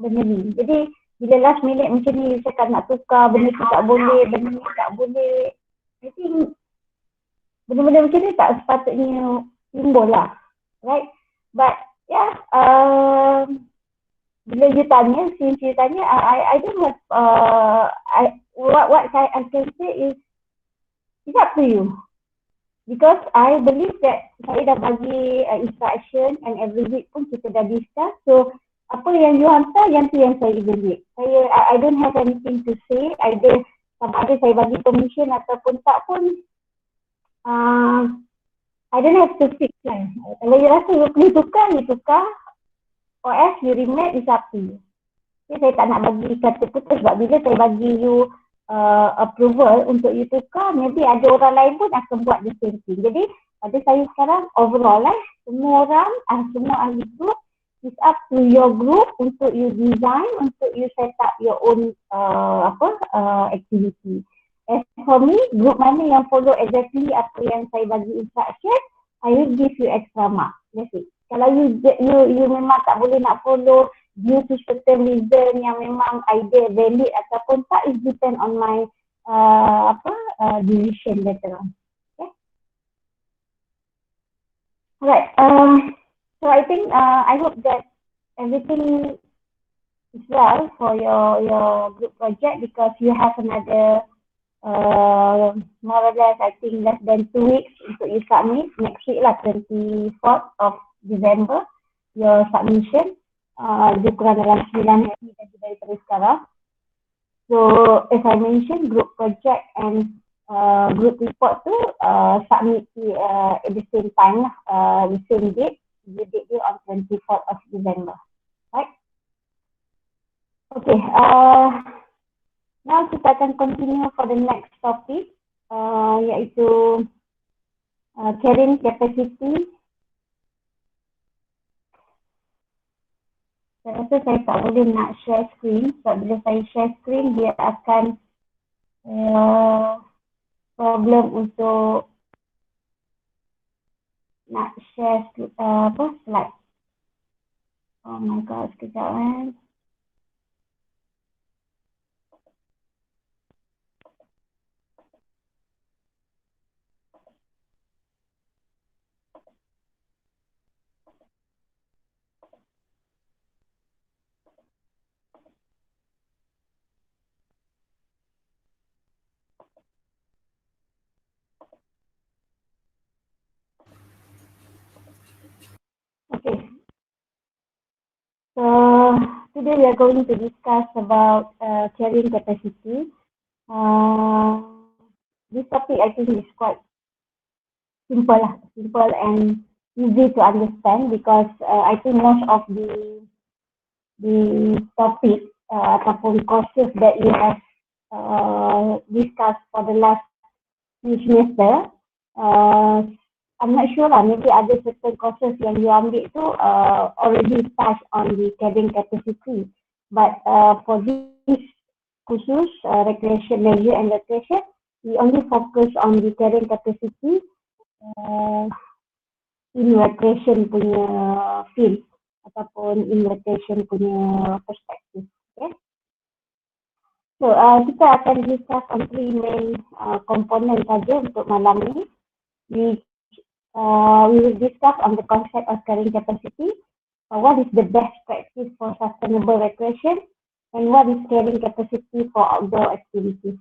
benda ni. Jadi bila last minute macam ni cakap nak tukar, benda tu tak boleh, benda ni tak boleh. I think benda-benda macam ni tak sepatutnya timbul lah. Right? But yeah, bila you tanya, since you tanya, I don't have, what I can say is, it's up to you. Because I believe that saya dah bagi instruction and every week pun kita dah discuss. So, apa yang you hantar, yang tu yang saya evaluate. I don't have anything to say. Either sama ada saya bagi permission ataupun tak pun, I don't have to fix lah. Kalau you rasa you perlu tukar, you tukar. Or else you remake, it's up to you. Jadi saya tak nak bagi kata putus sebab bila saya bagi you approval untuk you tukar, maybe ada orang lain pun akan buat the same thing. Jadi pada saya sekarang overall semua orang, semua ahli group, it's up to your group untuk you design, untuk you set up your own activity. As for me, group mana yang follow exactly apa yang saya bagi instruction, I will give you extra mark. That's it. Kalau you memang tak boleh nak follow due to certain reason yang memang idea valid ataupun tak, is depend on my decision later on. Okay. Alright. So I think I hope that everything is well for your group project, because you have another more or less I think less than 2 weeks untuk you submit. Next week lah, 24th of December, your submission. Lebih kurang dalam 9 hari lagi daripada sekarang. So as I mentioned, group project and group report tu submit at the same time, the same date, the date dia on 24th of December. Right? Okay, now kita akan continue for the next topic, iaitu carrying capacity. Saya rasa saya tak boleh nak share screen, sebab bila saya share screen dia akan problem untuk nak share slide. Oh my god, sekejap . Okay. So today we are going to discuss about carrying capacity. This topic I think is quite simple and easy to understand, because I think most of the topic ataupun courses that you have discussed for the last few semester, I'm not sure lah, maybe ada certain courses yang you ambil tu already touch on the carrying capacity, but for this khusus recreation, leisure and recreation, we only focus on the carrying capacity in recreation punya field ataupun in recreation punya perspektif. Okay? So kita akan discuss on 3 main component saja untuk malam ni. We will discuss on the concept of carrying capacity, what is the best practice for sustainable recreation, and what is carrying capacity for outdoor activities.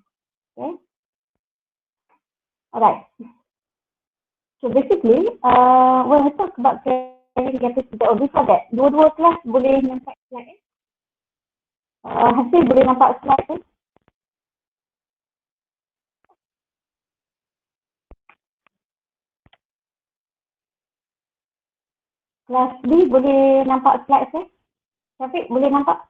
Okay. Alright. So basically, when we talk about carrying capacity, before that, dua-dua kelas boleh nampak slide. Hasil boleh nampak slide . Kelas B boleh nampak slide saya? Syafiq boleh nampak?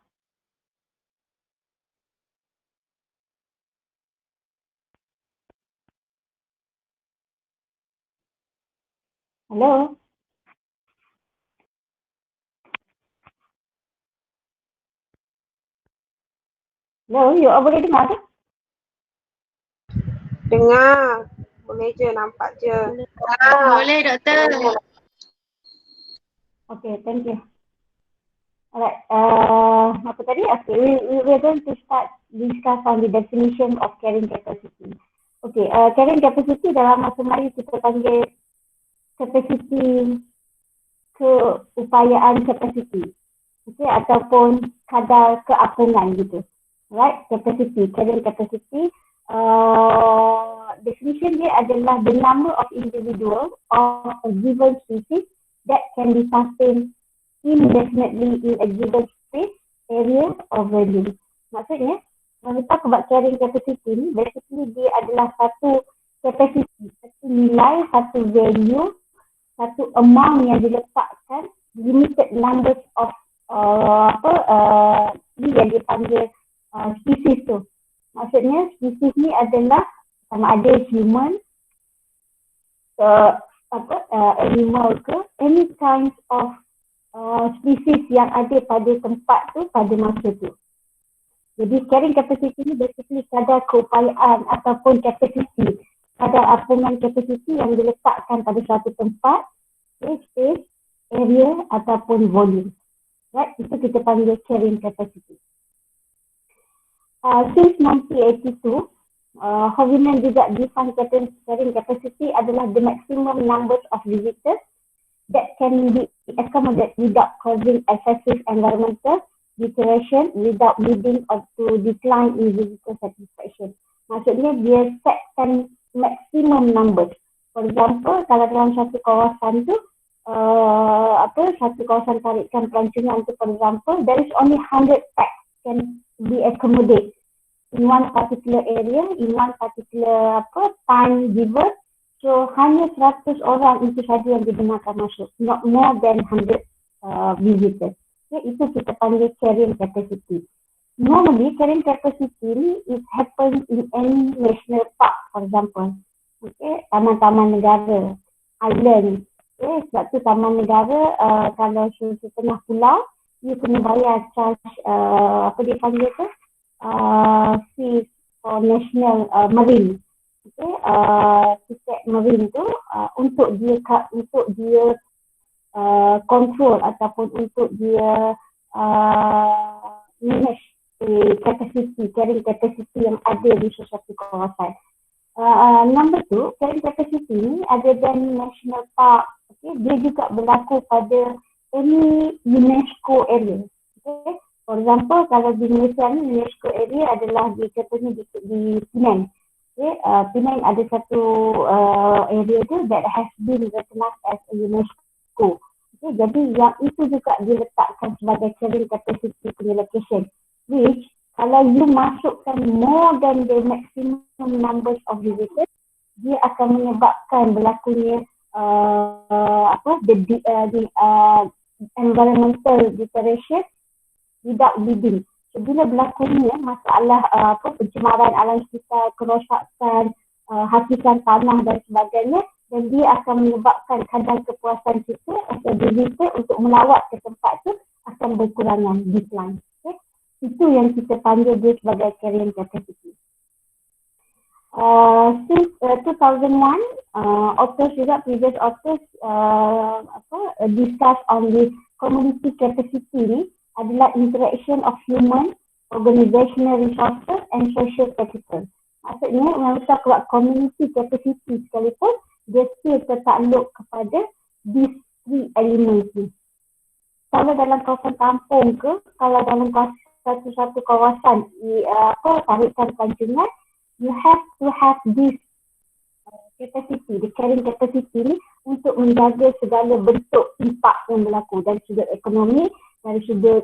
Hello? Hello, you all boleh dengar ke? Dengar. Boleh je, nampak je. Boleh doktor. Okay, thank you. Alright, apa tadi? Okay, we're going to start discuss on the definition of carrying capacity. Okay, carrying capacity dalam bahasa Melayu kita panggil capacity keupayaan capacity. Okay, ataupun kadar keapungan gitu. Right, capacity, carrying capacity. Definition dia adalah the number of individuals of a given species that can be sustained indefinitely in a given space, area or volume. Maksudnya, when we talk about carrying capacity ni, basically dia adalah satu capacity, satu nilai, satu value, satu amount yang diletakkan limited numbers of ni yang dia panggil species tu. Maksudnya, species ni adalah sama ada human, animal ke, any kinds of spesies yang ada pada tempat tu pada masa tu. Jadi carrying capacity ni basically kadar keupayaan ataupun capacity, kadar apungan capacity yang diletakkan pada suatu tempat, space, area ataupun volume. Right? Itu kita panggil carrying capacity. Since 1982, Hoviman juga define carrying capacity adalah the maximum numbers of visitors that can be accommodated without causing excessive environmental deterioration without leading to decline in visitor satisfaction. Maksudnya dia setkan maximum numbers. For example, kalau dalam satu kawasan tu, satu kawasan tarikan pelancongan tu, for example, there is only 100 packs can be accommodated in one particular area, in one particular time given. So, hanya 100 orang itu saja yang dibenarkan masuk. Not more than 100 visitors. Okay, itu kita panggil carrying capacity. Normally, carrying capacity ni it happens in any national park, for example. Okay, taman-taman negara, island. Okay, sebab tu taman negara, kalau setengah pulau, you kena bayar charge, apa dia panggil tu? Fees for national marine. Okay, tiket marine tu untuk dia control ataupun untuk dia manage capacity, carrying capacity yang ada di sesuatu kawasan. Number 2, carrying capacity ni other than national park, okay, dia juga berlaku pada any UNESCO area. Okay, for example, kalau di Malaysia ni UNESCO area adalah di Penang. Okay, Penang ada satu area tu that has been recognized as a UNESCO. Okay, jadi yang itu juga diletakkan sebagai carrying capacity punya location, which kalau you masukkan more than the maximum numbers of visitors, dia akan menyebabkan berlakunya environmental deterioration without leading. So, bila berlakunya masalah pencemaran alam sekitar, kerosakan, hasutan tanah dan sebagainya, dan dia akan menyebabkan kadar kepuasan kita atau visitor untuk melawat ke tempat tu akan berkurangan, decline. Okay? Itu yang kita panggil dia sebagai carrying capacity. Since 2001, authors juga, previous authors discuss on the community capacity ni adalah interaction of human, organizational resources and social capital. Maksudnya, when we talk about community capacity sekalipun, dia still tertakluk kepada these three elements ni. Kalau dalam kawasan kampung ke, kalau dalam satu kawasan tarikan pelancongan, you have to have this capacity, the carrying capacity ni untuk menjaga segala bentuk impak yang berlaku dari sudut ekonomi, dari sudut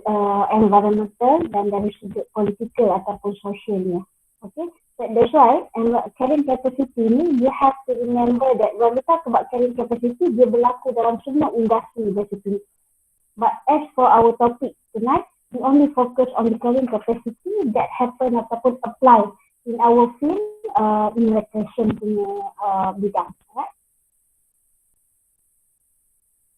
environmental dan dari sudut political ataupun sosialnya. Okay, that's why carrying capacity ni you have to remember that when we talk about carrying capacity, dia berlaku dalam semua industri basically. But as for our topic tonight, we only focus on the carrying capacity that happen ataupun apply in our field in recreation punya bidang. Right?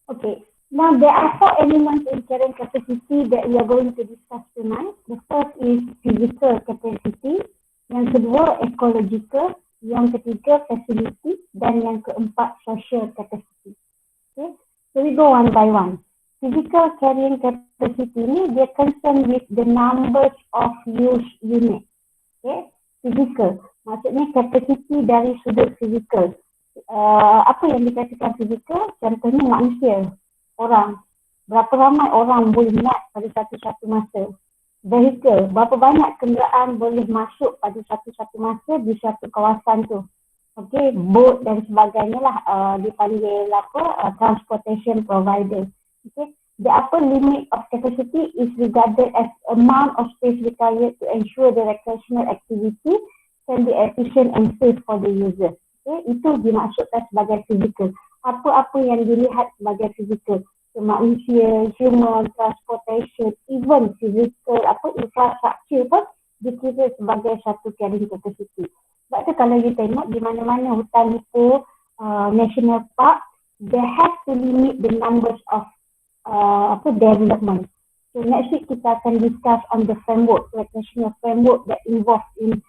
Okay. Now, there are 4 elements in carrying capacity that we are going to discuss tonight. The first is physical capacity. Yang kedua, ecological. Yang ketiga, facility. Dan yang keempat, social capacity. Okay. So, we go one by one. physical carrying capacity ni dia concern with the numbers of use unit. Okay, physical. Maksudnya capacity dari sudut physical. Apa yang dikatakan physical? Contohnya manusia, orang. Berapa ramai orang boleh naik pada satu-satu masa. Vehicle, berapa banyak kenderaan boleh masuk pada satu-satu masa di satu kawasan tu. Okay, boat dan sebagainya lah dipanggil transportation provider. Okay, the upper limit of capacity is regarded as amount of space required to ensure the recreational activity can be efficient and safe for the user. Okay, itu dimaksudkan sebagai physical. Apa-apa yang dilihat sebagai physical. Manusia, human, transportation, even physical, infrastructure pun dikira sebagai satu carrying capacity. Sebab tu kalau you tengok di mana-mana hutan itu, national park, they have to limit the numbers of development. So next week kita akan discuss on the framework, recreational framework that involved in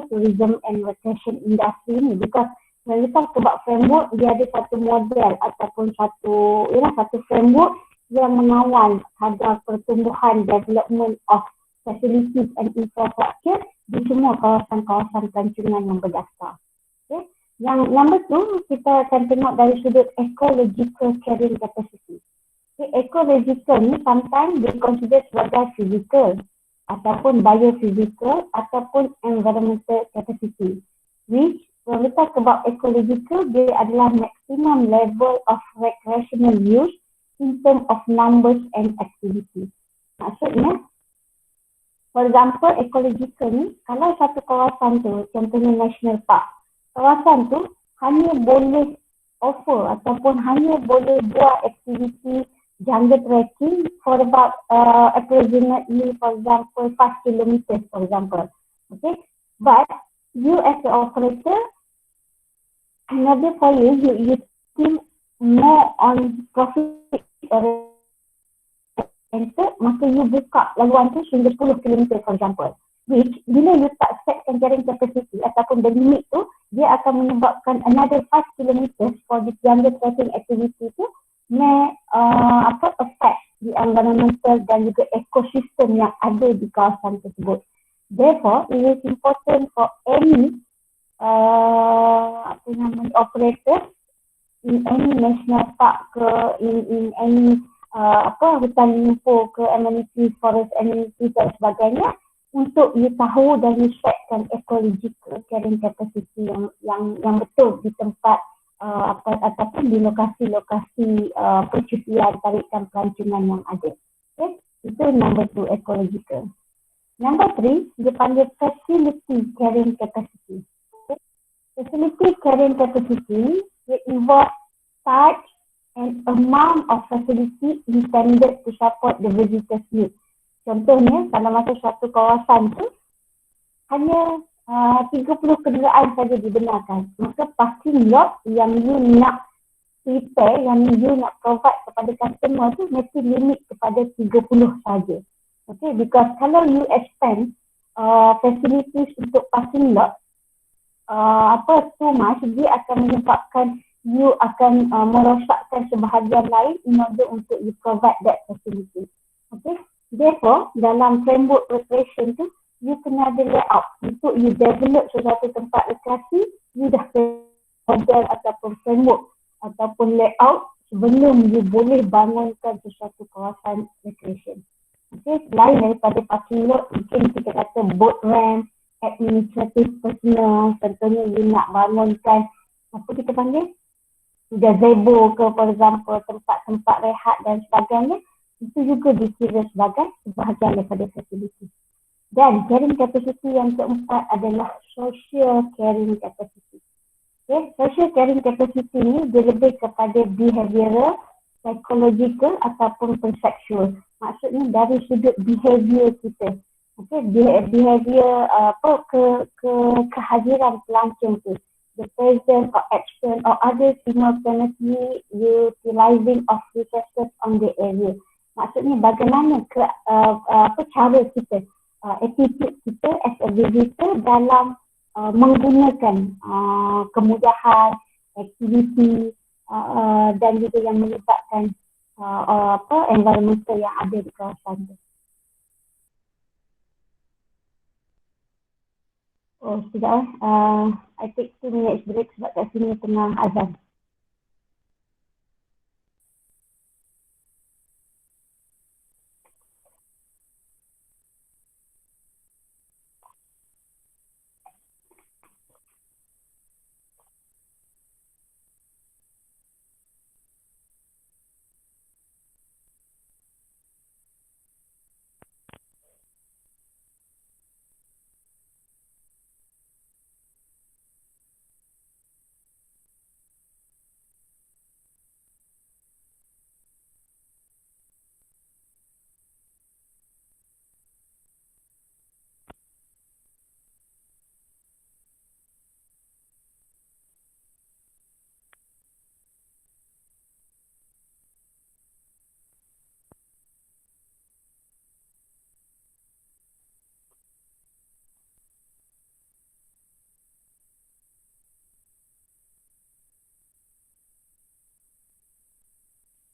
tourism and recreation industry ni, because when we talk about framework, dia ada satu model ataupun satu framework yang mengawal kadar pertumbuhan development of facilities and infrastructure di semua kawasan-kawasan pelancongan yang berdaftar. Okay. Yang number 2, kita akan tengok dari sudut ecological carrying capacity. Okay. Ecological ni sometimes dia consider sebagai physical ataupun biophysical ataupun environmental capacity, which when we talk about ecological, dia adalah maximum level of recreational use in terms of numbers and activity. Maksudnya, for example, ecological ni, kalau satu kawasan tu, contohnya national park, kawasan tu hanya boleh offer ataupun hanya boleh buat aktiviti jungle trekking for about approximately, for example, 5 kilometers, for example. Okay, but you as the operator, another for you think more on profit oriented, maka you buka laluan tu sehingga 10 km, for example. Which, bila you tak setkan carrying capacity ataupun the limit tu, dia akan menyebabkan another 5 km for the jungle trekking activity tu may affect the environmental dan juga ekosistem yang ada di kawasan tersebut. Therefore, it is important for any operator in any national park ke, in any hutan limpo ke, amenities, forest amenities dan sebagainya, untuk you tahu dan you setkan ecological carrying capacity yang betul di tempat ataupun di lokasi-lokasi percutian tarikan pelancongan yang ada. Okay? Itu number 2, ecological. Number 3, dia panggil facility carrying capacity. Okay? Facility carrying capacity will involve type and amount of facility intended to support the visitors' needs. Contohnya, kalau masa satu kawasan tu hanya 30 kenderaan saja dibenarkan, maka parking lot yang you nak prepare, yang you nak provide kepada customer tu mesti limit kepada 30 saja. Okay, because kalau you expand facilities untuk parking lot too much, dia akan menyebabkan you akan merosakkan sebahagian lain in order untuk you provide that facility. Okay, therefore dalam framework recreation tu, you kena ada layout untuk you develop sesuatu tempat rekreasi. You dah model ataupun framework ataupun layout sebelum you boleh bangunkan sesuatu kawasan recreation. Okay, selain daripada parking lot, mungkin kita kata boat ramp, administrative personnel, contohnya you nak bangunkan apa kita panggil gazebo ke, for example, tempat-tempat rehat dan sebagainya, itu juga dikira sebagai sebahagian daripada facility. Dan carrying capacity yang keempat adalah social carrying capacity. Okay, social carrying capacity ni dia lebih kepada behavioral, psychological ataupun perceptual. Maksudnya dari sudut behavior kita. Okay, behavior kehadiran pelancong tu. The presence or action or other simultaneously utilizing of resources on the area. Maksudnya bagaimana cara kita, attitude kita as a visitor dalam menggunakan kemudahan, aktiviti dan juga yang melibatkan environmental yang ada di kawasan tu. Oh, sekejap I take 2 minutes break sebab kat sini tengah azan.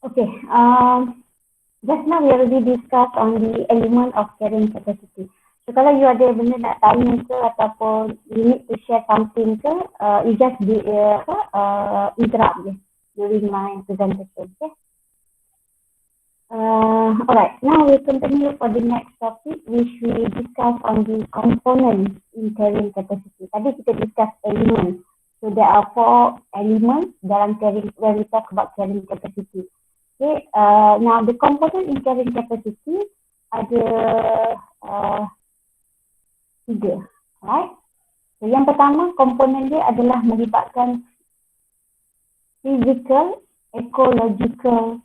Okay, just now we already discussed on the element of carrying capacity. So kalau you ada benda nak tanya ke ataupun you need to share something ke, you just interrupt je during my presentation. Okay. Alright, now we continue for the next topic which we discuss on the components in carrying capacity. Tadi kita discuss elements. So there are 4 elements dalam carrying when we talk about carrying capacity. Okay, now the component in carrying capacity ada 3, right? So yang pertama komponen dia adalah melibatkan physical, ecological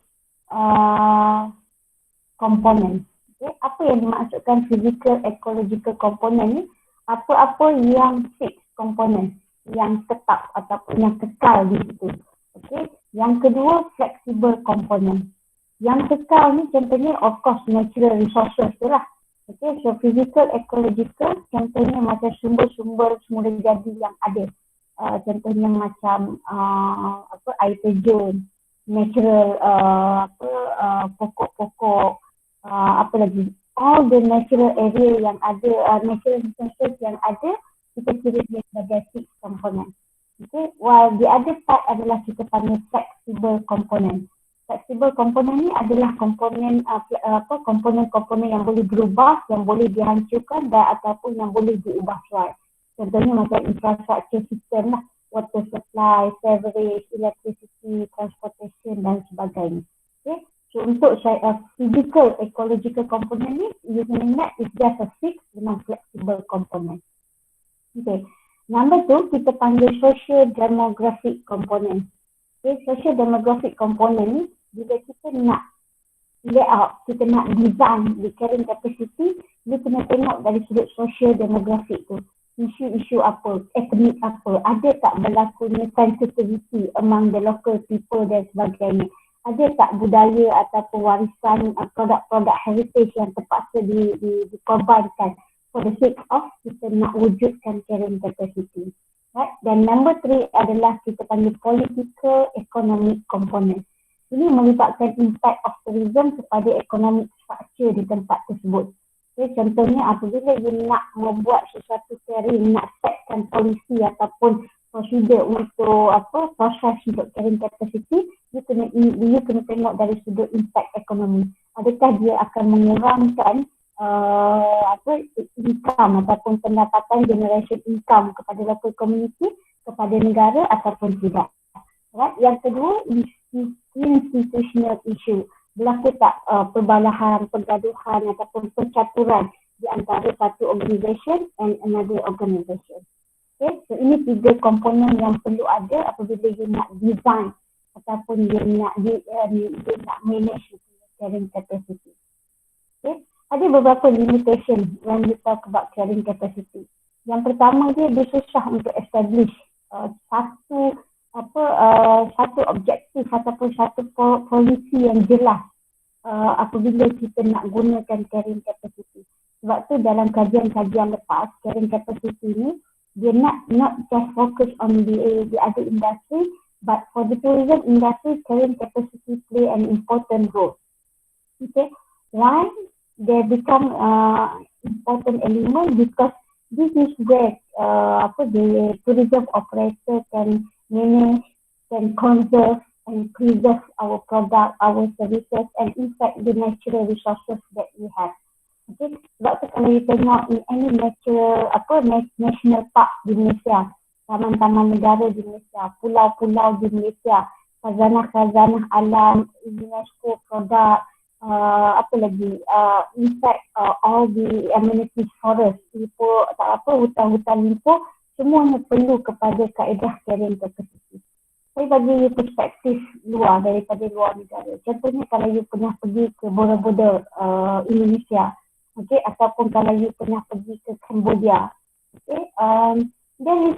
komponen. Okay, apa yang dimaksudkan physical, ecological komponen ni? Apa-apa yang fixed komponen, yang tetap ataupun yang kekal di situ. Okay. Yang kedua, flexible component. Yang kekal ni contohnya of course natural resources tu lah. Okay, so physical, ecological contohnya macam sumber-sumber semula jadi yang ada. Contohnya macam air terjun, natural pokok-pokok, apa lagi, all the natural area yang ada, natural resources yang ada, kita kira dia sebagai fixed component. Okay, while the other part adalah kita panggil flexible component. Flexible component ni adalah komponen komponen-komponen yang boleh berubah, yang boleh dihancurkan dan ataupun yang boleh diubah suai. Contohnya macam infrastruktur sistem lah, water supply, sewerage, electricity, transportation dan sebagainya. Okay, so untuk physical, ecological component ni, using that is just a fixed dengan flexible component. Okay. Number 2, kita panggil social demographic component. Okay, social demographic component ni, bila kita nak layout, kita nak design the carrying capacity, dia kena tengok dari sudut social demographic tu. Isu-isu apa, etnik apa, ada tak berlakunya sensitivity among the local people dan sebagainya. Ada tak budaya ataupun warisan produk-produk heritage yang terpaksa dikorbankan for the sake of kita nak wujudkan carrying capacity. Right? Dan number 3 adalah kita panggil political economic component. Ini melibatkan impact of tourism kepada economic structure di tempat tersebut. Okay, contohnya apabila you nak membuat sesuatu carrying, nak setkan polisi ataupun prosedur untuk proses untuk carrying capacity, you kena tengok dari sudut impact ekonomi. Adakah dia akan mengurangkan income ataupun pendapatan generation income kepada local community, kepada negara ataupun tidak. Right? Yang kedua, institutional issue. Berlaku tak perbalahan, pergaduhan ataupun percaturan di antara satu organisation and another organisation. Okay? So ini 3 komponen yang perlu ada apabila you nak design ataupun you nak manage carrying capacity. Okay? Ada beberapa limitation when we talk about carrying capacity. Yang pertama dia susah untuk establish satu objektif ataupun satu polisi yang jelas apabila kita nak gunakan carrying capacity. Sebab tu dalam kajian-kajian lepas, carrying capacity ni dia not just focus on the other industry, But for the tourism industry, carrying capacity play an important role. Okay, why they become important element because this is where the tourism operator can manage, can conserve and preserve our product, our services, and in fact the natural resources that we have. Okay, sebab tu kalau you tengok in any natural national park di Malaysia, taman-taman negara di Malaysia, pulau-pulau di Malaysia, khazanah-khazanah alam, UNESCO produk, in fact all the amenities forest, lipo, hutan-hutan lipo, semuanya perlu kepada kaedah carrying capacity. Saya bagi perspektif luar daripada luar negara. Contohnya kalau you pernah pergi ke Borobudur Indonesia, okay, ataupun kalau you pernah pergi ke Cambodia, okay, there is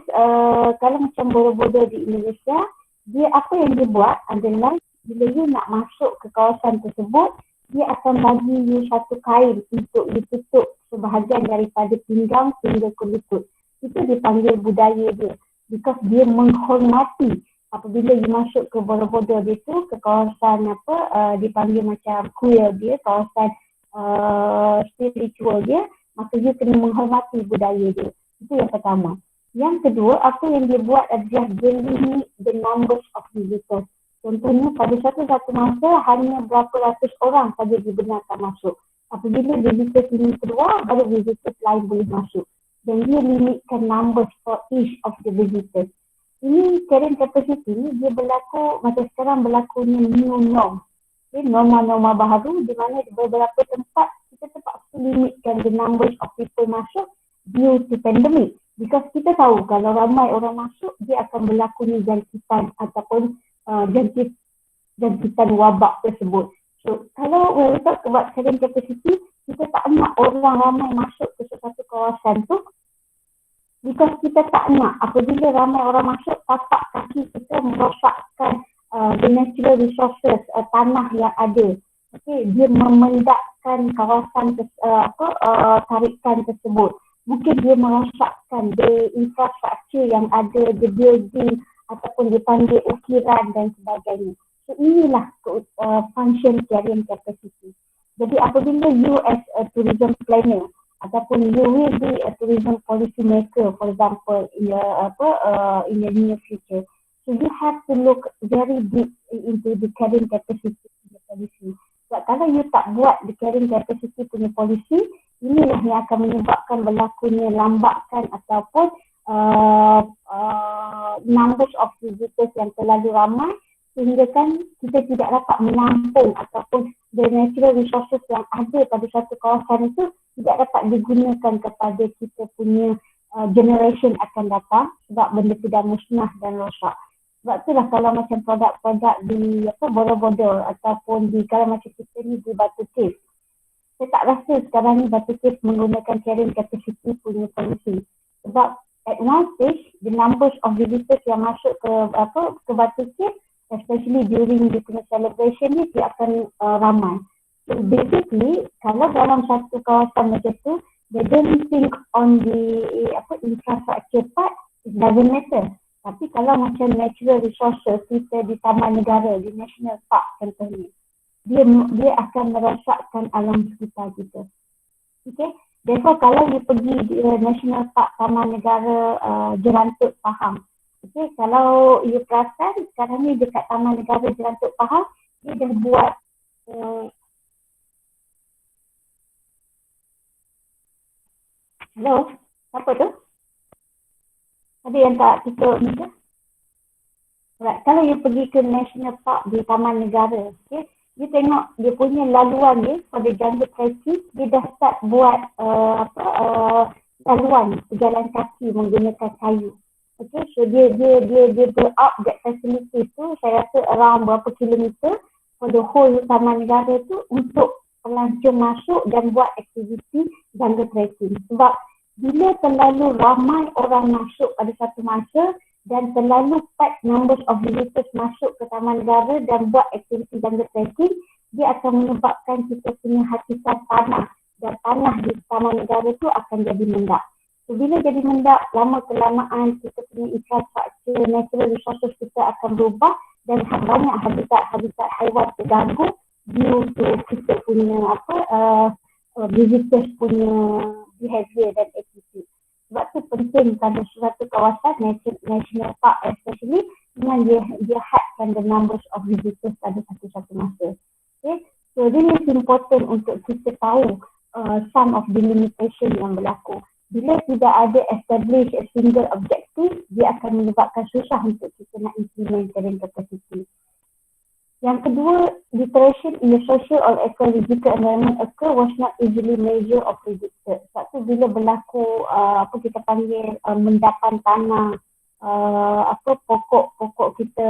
kalau macam Borobudur di Indonesia, dia apa yang dia buat adalah bila you nak masuk ke kawasan tersebut, dia akan bagi you satu kain untuk ditutup sebahagian daripada pinggang hingga ke lutut. Itu dipanggil budaya dia. Because dia menghormati apabila you masuk ke Borobudur dia tu, ke kawasan dipanggil macam queer dia, kawasan spiritual dia, maka you kena menghormati budaya dia. Itu yang pertama. Yang kedua, apa yang dia buat adalah dia limit the numbers of visitors. Contohnya pada satu masa hanya berapa ratus orang saja dibenarkan masuk. Apabila visitors ini keluar, baru visitors lain boleh masuk. Dan dia limitkan numbers for each of the visitors. Ini carrying capacity ni dia berlaku macam sekarang berlakunya new norm. Okay, norma-norma baru di mana di beberapa tempat kita terpaksa limitkan the numbers of people masuk due to pandemic. Because kita tahu kalau ramai orang masuk, dia akan berlakunya jangkitan ataupun jangkitan wabak tersebut. So, kalau we talk about carrying capacity, kita tak nak orang ramai masuk ke satu kawasan tu because kita tak nak apabila ramai orang masuk, tapak kaki kita merosakkan the natural resources, tanah yang ada. Okay, dia memendakkan kawasan tarikan tersebut. Mungkin dia merosakkan the infrastructure yang ada, the building ataupun dipanggil ukiran dan sebagainya. So inilah function carrying capacity. Jadi apabila you as a tourism planner ataupun you will be a tourism policy maker, for example, in the near future, so you have to look very deep into the carrying capacity of the policy. Sebab kalau you tak buat the carrying capacity punya policy, inilah yang akan menyebabkan berlakunya lambakan ataupun numbers of visitors yang terlalu ramai sehingga kan kita tidak dapat menampung ataupun the natural resources yang ada pada satu kawasan itu tidak dapat digunakan kepada kita punya generation akan datang sebab benda tidak musnah dan rosak. Sebab itulah kalau macam produk-produk di Borobudur ataupun di kalau macam kita ni di Batu Cave, saya tak rasa sekarang ni Batu Cave menggunakan carrying capacity punya policy. Sebab at one stage, the numbers of visitors yang masuk ke Batu Cave, especially during the celebration ni, dia akan ramai. So basically, kalau dalam satu kawasan macam tu, they don't think on the infrastructure part, it doesn't matter. Tapi kalau macam natural resources kita di taman negara, di national park contohnya, dia akan merosakkan alam sekitar kita. Okay? Therefore, kalau you pergi di National Park Taman Negara Jerantut Pahang, okay, kalau you perasan sekarang ni dekat Taman Negara Jerantut Pahang, dia dah buat hello, siapa tu? Ada yang tak tutup ni ke? Right. Kalau you pergi ke National Park di Taman Negara, okay, you tengok dia punya laluan dia pada jungle trekking, dia dah start buat laluan pejalan kaki menggunakan kayu. Okay, so dia build up that facility tu, saya rasa around berapa kilometer for the whole Taman Negara tu untuk pelancong masuk dan buat aktiviti jungle trekking. Sebab bila terlalu ramai orang masuk pada satu masa dan terlalu packed numbers of visitors masuk ke Taman Negara dan buat aktiviti jungle trekking, dia akan menyebabkan kita punya hakikat tanah dan tanah di Taman Negara tu akan jadi mendak. So, bila jadi mendap, lama kelamaan kita punya infrastruktur natural resources kita akan berubah dan banyak habitat haiwan terganggu due to kita punya visitors punya behavior dan attitude. Sebab tu penting pada suatu kawasan national park especially dengan dia hadkan the numbers of visitors pada satu masa. Okay? So this is important untuk kita tahu some of the limitation yang berlaku. Bila tidak ada establish a single objective, dia akan menyebabkan susah untuk kita nak implement carrying capacity. Yang kedua, deterioration in the social or ecological environment occur was not easily measured or predicted. Sebab tu bila berlaku kita panggil mendapan tanah, pokok-pokok kita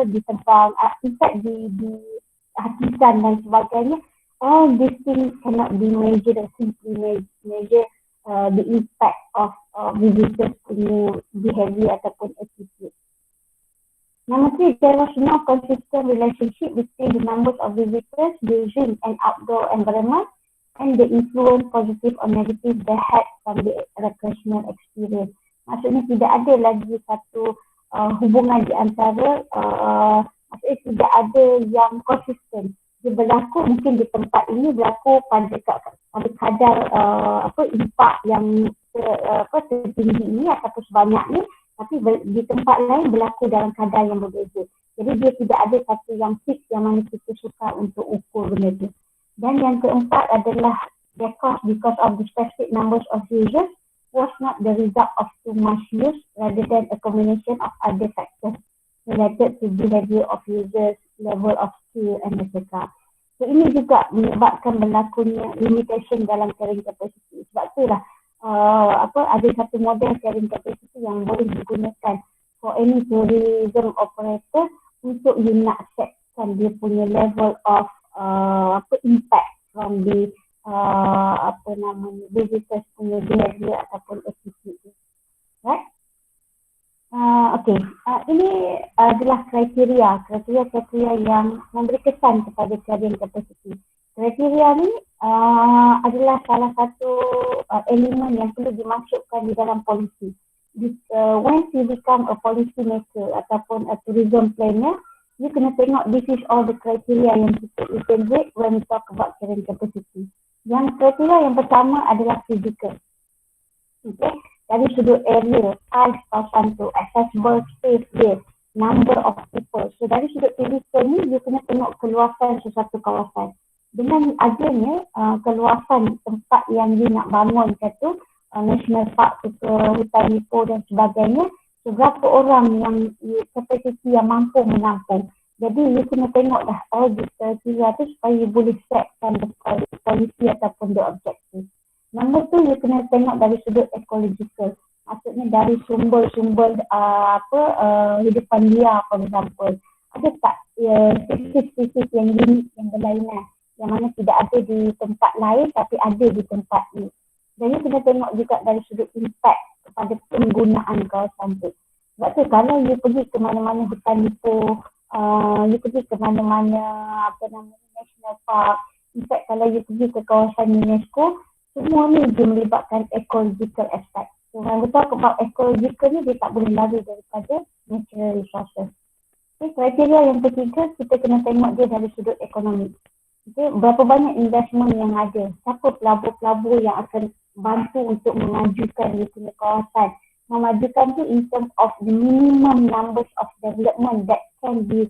ditebang, in fact dihatikan dan sebagainya, all these things cannot be measured or simply measure the impact of visitors punya behavior ataupun attitude. Number 3, there was no consistent relationship between the numbers of visitors using an outdoor environment and the influence positive or negative they had from the recreational experience. Maksudnya tidak ada lagi satu hubungan di antara, maksudnya tidak ada yang konsisten. Dia berlaku mungkin di tempat ini berlaku pada kadar impak yang tertinggi ini ataupun sebanyak ni, tapi di tempat lain berlaku dalam kadar yang berbeza. Jadi dia tidak ada satu yang fix yang mana kita suka untuk ukur benda tu. Dan yang keempat adalah because of the specific numbers of users was not the result of too much use rather than a combination of other factors related to behavior of users, level of skill and etc. So ini juga menyebabkan berlakunya limitation dalam carrying capacity. Sebab itulah ada satu model carrying capacity yang boleh digunakan for any tourism operator untuk you nak setkan dia punya level of impact from the visitors punya behavior ataupun attitude. Right? Ini adalah kriteria yang memberi kesan kepada carrying capacity. Kriteria ni adalah salah satu elemen yang perlu dimasukkan di dalam polisi. Once you become a policy maker ataupun a tourism planner, you kena tengok this is all the criteria yang kita evaluate when we talk about carrying capacity. Yang kriteria yang pertama adalah physical. Okay? Dari sudut area, size kawasan tu, accessible space dia, number of people. So dari sudut physical ni, dia kena tengok keluasan sesuatu kawasan. Dengan adanya keluasan tempat yang dia nak bangun tu, national park ke hutan Ipoh dan sebagainya, seberapa orang yang kapasiti yang mampu menampung. Jadi you kena tengok dah all the criteria tu supaya you boleh setkan policy ataupun the objective. Nombor tu you kena tengok dari sudut ecological. Maksudnya dari sumber-sumber hidupan liar, for example. Ada tak spesies yang unik, yang berlainan, yang mana tidak ada di tempat lain tapi ada di tempat ni. Dan you kena tengok juga dari sudut impact kepada penggunaan kawasan tu. Sebab tu kalau you pergi ke mana-mana hutan Ipoh, you pergi ke mana-mana national park, in fact kalau you pergi ke kawasan UNESCO, semua ni dia melibatkan ecological aspect. So when we talk about ecological ni, dia tak boleh lari daripada natural resources. Okay, kriteria yang ketiga, kita kena tengok dia dari sudut ekonomi. Okay, berapa banyak investment yang ada, siapa pelabur-pelabur yang akan bantu untuk memajukan dia punya kawasan. Memajukan tu in terms of the minimum numbers of development that can be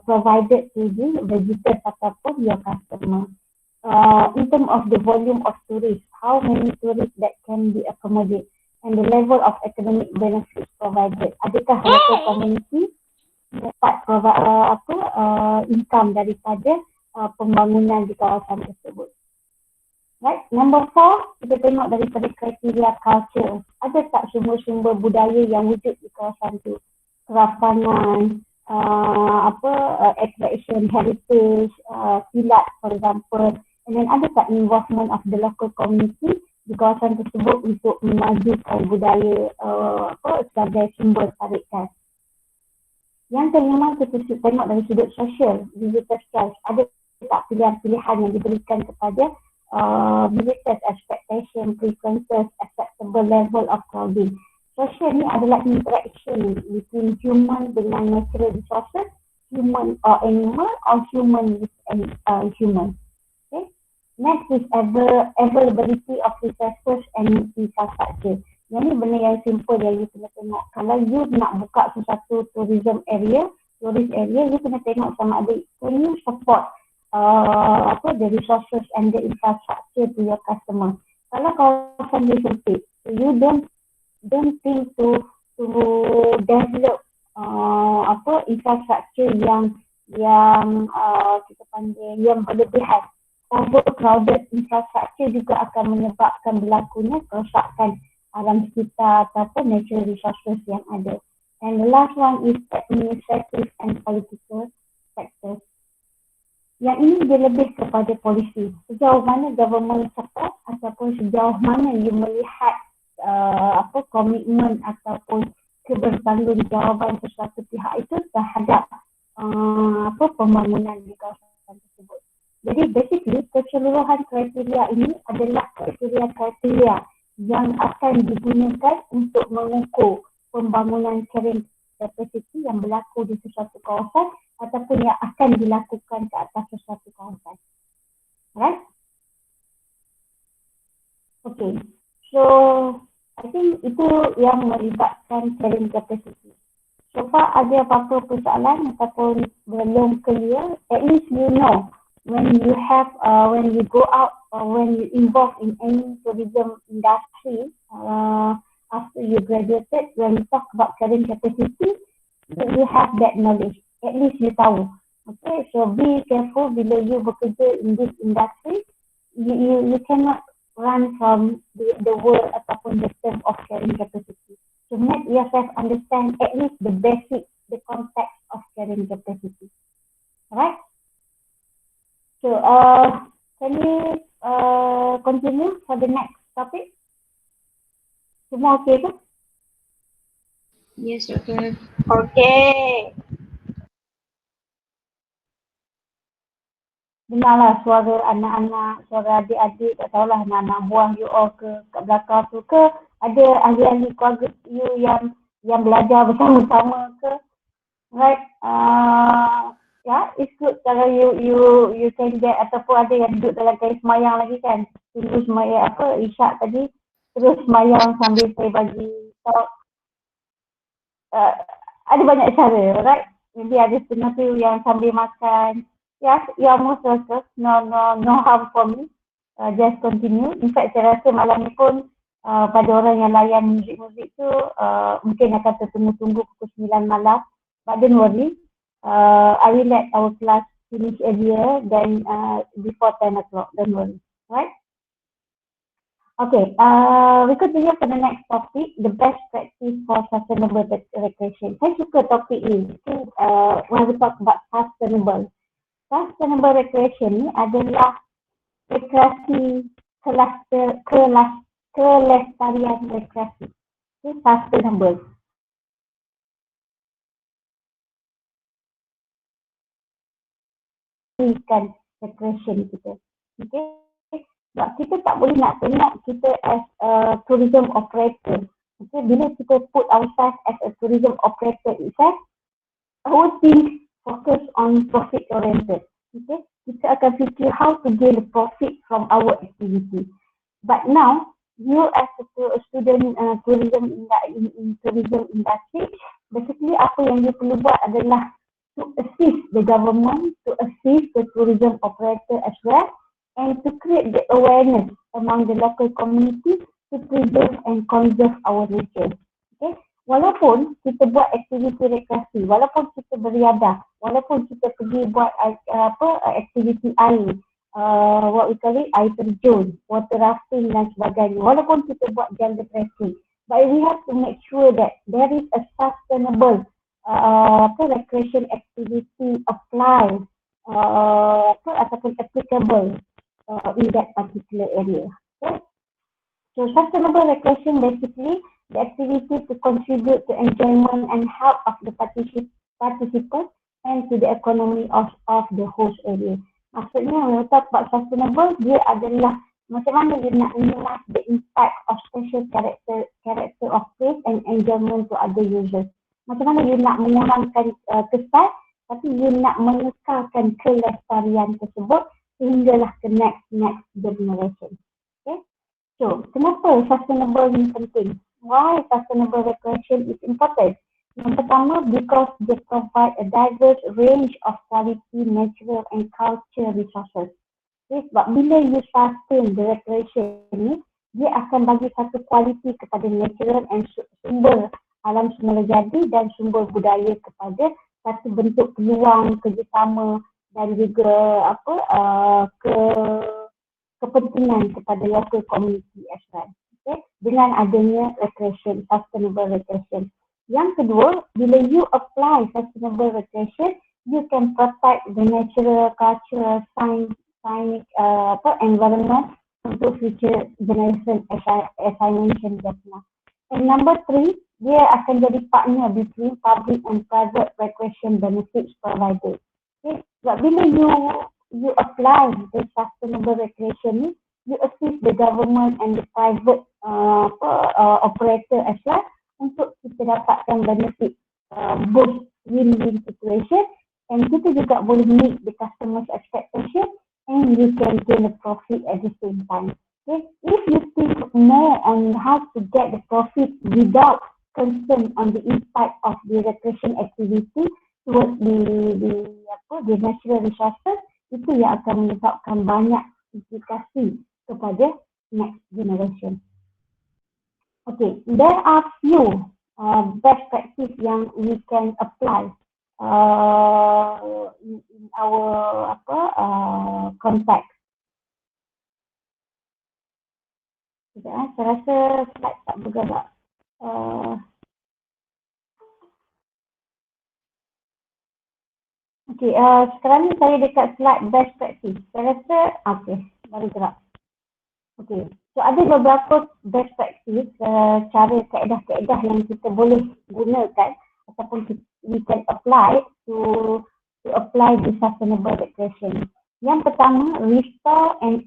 provided to the visitors ataupun your customer. In terms of the volume of tourists, how many tourists that can be accommodated, and the level of economic benefits provided. Adakah local community dapat income daripada pembangunan di kawasan tersebut. Right, number 4, kita tengok daripada kriteria culture. Ada tak sumber-sumber budaya yang wujud di kawasan tu? Keraftangan, attraction, heritage, silat for example. And then ada tak involvement of the local community di kawasan tersebut untuk memajukan budaya sebagai sumber tarikan. Yang kelima, kita tengok dari sudut sosial, visitor choice. Ada tak pilihan-pilihan yang diberikan kepada visitors, expectation, preferences, acceptable level of crowding. Social ni adalah interaction between human dengan natural resources, human or animal, or human with human. Okay. Next is availability of resources and infrastructure. Yang ni benda yang simple yang you kena tengok. Kalau you nak buka sesuatu tourism area, you kena tengok sama ada can you support the resources and the infrastructure to your customer. Kalau kawasan dia sempit, you don't think to develop infrastructure yang kita panggil yang berlebihan. Overcrowded infrastructure juga akan menyebabkan berlakunya kerosakan alam sekitar ataupun natural resources yang ada. And the last one is administrative and political factors. Yang ini dia lebih kepada polisi. Sejauh mana government support ataupun sejauh mana you melihat komitmen ataupun kebertanggungjawaban sesuatu pihak itu terhadap pembangunan di kawasan tersebut. Jadi basically keseluruhan kriteria ini adalah kriteria yang akan digunakan untuk mengukur pembangunan carrying capacity yang berlaku di sesuatu kawasan ataupun yang akan dilakukan ke atas sesuatu kawasan. Right? Okay. So, I think itu yang melibatkan carrying capacity. So far ada apa-apa persoalan ataupun belum clear, at least you know when you go out or when you involve in any tourism industry after you graduated, when you talk about carrying capacity, you have that knowledge. At least you tahu. Okay, so be careful bila you bekerja in this industry. You cannot run from the word ataupun the term of carrying capacity. To make yourself understand at least the basic, the context of carrying capacity. Alright? So, can we continue for the next topic? Semua okay ke? Yes, Doktor. Okay. Dengarlah suara anak-anak, suara adik-adik, tak tahulah anak-anak buah you all ke kat belakang tu ke, ada ahli-ahli keluarga you yang belajar bersama-sama ke. Right? It's good kalau you can get, ataupun ada yang duduk dalam kain semayang lagi kan. Tunggu semayang isyak tadi, terus semayang sambil saya bagi talk. Ada banyak cara, right? Maybe ada setengah tu yang sambil makan. Yes, you are most welcome. No harm for me. Just continue. In fact, saya rasa malam ni pun pada orang yang layan muzik-muzik tu mungkin akan tertunggu-tunggu pukul 9 malam. But don't worry. I will let our class finish earlier than before 10 o'clock. Don't worry. Right? Okay. We continue for the next topic. The best practice for sustainable recreation. Saya suka topik ni. When we talk about sustainable. Sustainable recreation ni adalah rekreasi kelestarian rekreasi. Okay, sustainable. Ikan recreation kita. Okay. Sebab kita tak boleh nak tengok kita as a tourism operator. Okay, bila kita put ourselves as a tourism operator itself, our team focus on profit oriented. Okay, kita akan fikir how to gain the profit from our activity. But now, you as a student tourism in tourism industry, basically apa yang you perlu buat adalah to assist the government, to assist the tourism operator as well, and to create the awareness among the local community to preserve and conserve our nature. Okay. Walaupun kita buat aktiviti rekreasi, walaupun kita beriadah, walaupun kita pergi buat aktiviti air, what we call it, air terjun, water rafting dan sebagainya, walaupun kita buat jungle trekking, but we have to make sure that there is a sustainable recreation activity applied ataupun applicable in that particular area. Okay? So sustainable recreation basically the activity to contribute to enjoyment and health of the participants and to the economy of the host area. Maksudnya, when we talk about sustainable, dia adalah macam mana you nak minimize the impact of special character of place and enjoyment to other users. Macam mana you nak mengurangkan kesan tapi you nak mengekalkan kelestarian tersebut sehinggalah ke next generation. Okay? So, kenapa sustainable ni penting? Why sustainable recreation is important? Yang pertama, because they provide a diverse range of quality, natural and culture resources. Okay? Sebab bila you sustain the recreation ni, dia akan bagi satu kualiti kepada natural and sumber alam semula jadi dan sumber budaya kepada satu bentuk peluang kerjasama dan juga kepentingan kepada local community as well. Okay? Dengan adanya recreation, sustainable recreation. Yang kedua, bila you apply sustainable recreation, you can protect the natural, cultural, science, environment untuk future generation as I mentioned just now. And number 3, dia akan jadi partner between public and private recreation benefits provided. Okay? Sebab bila you apply the sustainable recreation ni, you assist the government and the private operator as well untuk kita dapatkan benefit both win-win situation and kita juga boleh meet the customer's expectation and you can gain the profit at the same time. Okay? If you think more on how to get the profit without concern on the impact of the recreation activity towards the natural resources, itu yang akan menyebabkan banyak implikasi kepada next generation. Okay, there are few best practice yang we can apply in our context. Sekejap, saya rasa slide tak bergerak. Okay, sekarang ni saya dekat slide best practice. Saya rasa, okay, baru gerak. Okay, so ada beberapa best practice, cara kaedah-kaedah yang kita boleh gunakan ataupun we can apply to apply the sustainable recreation. Yang pertama, restore and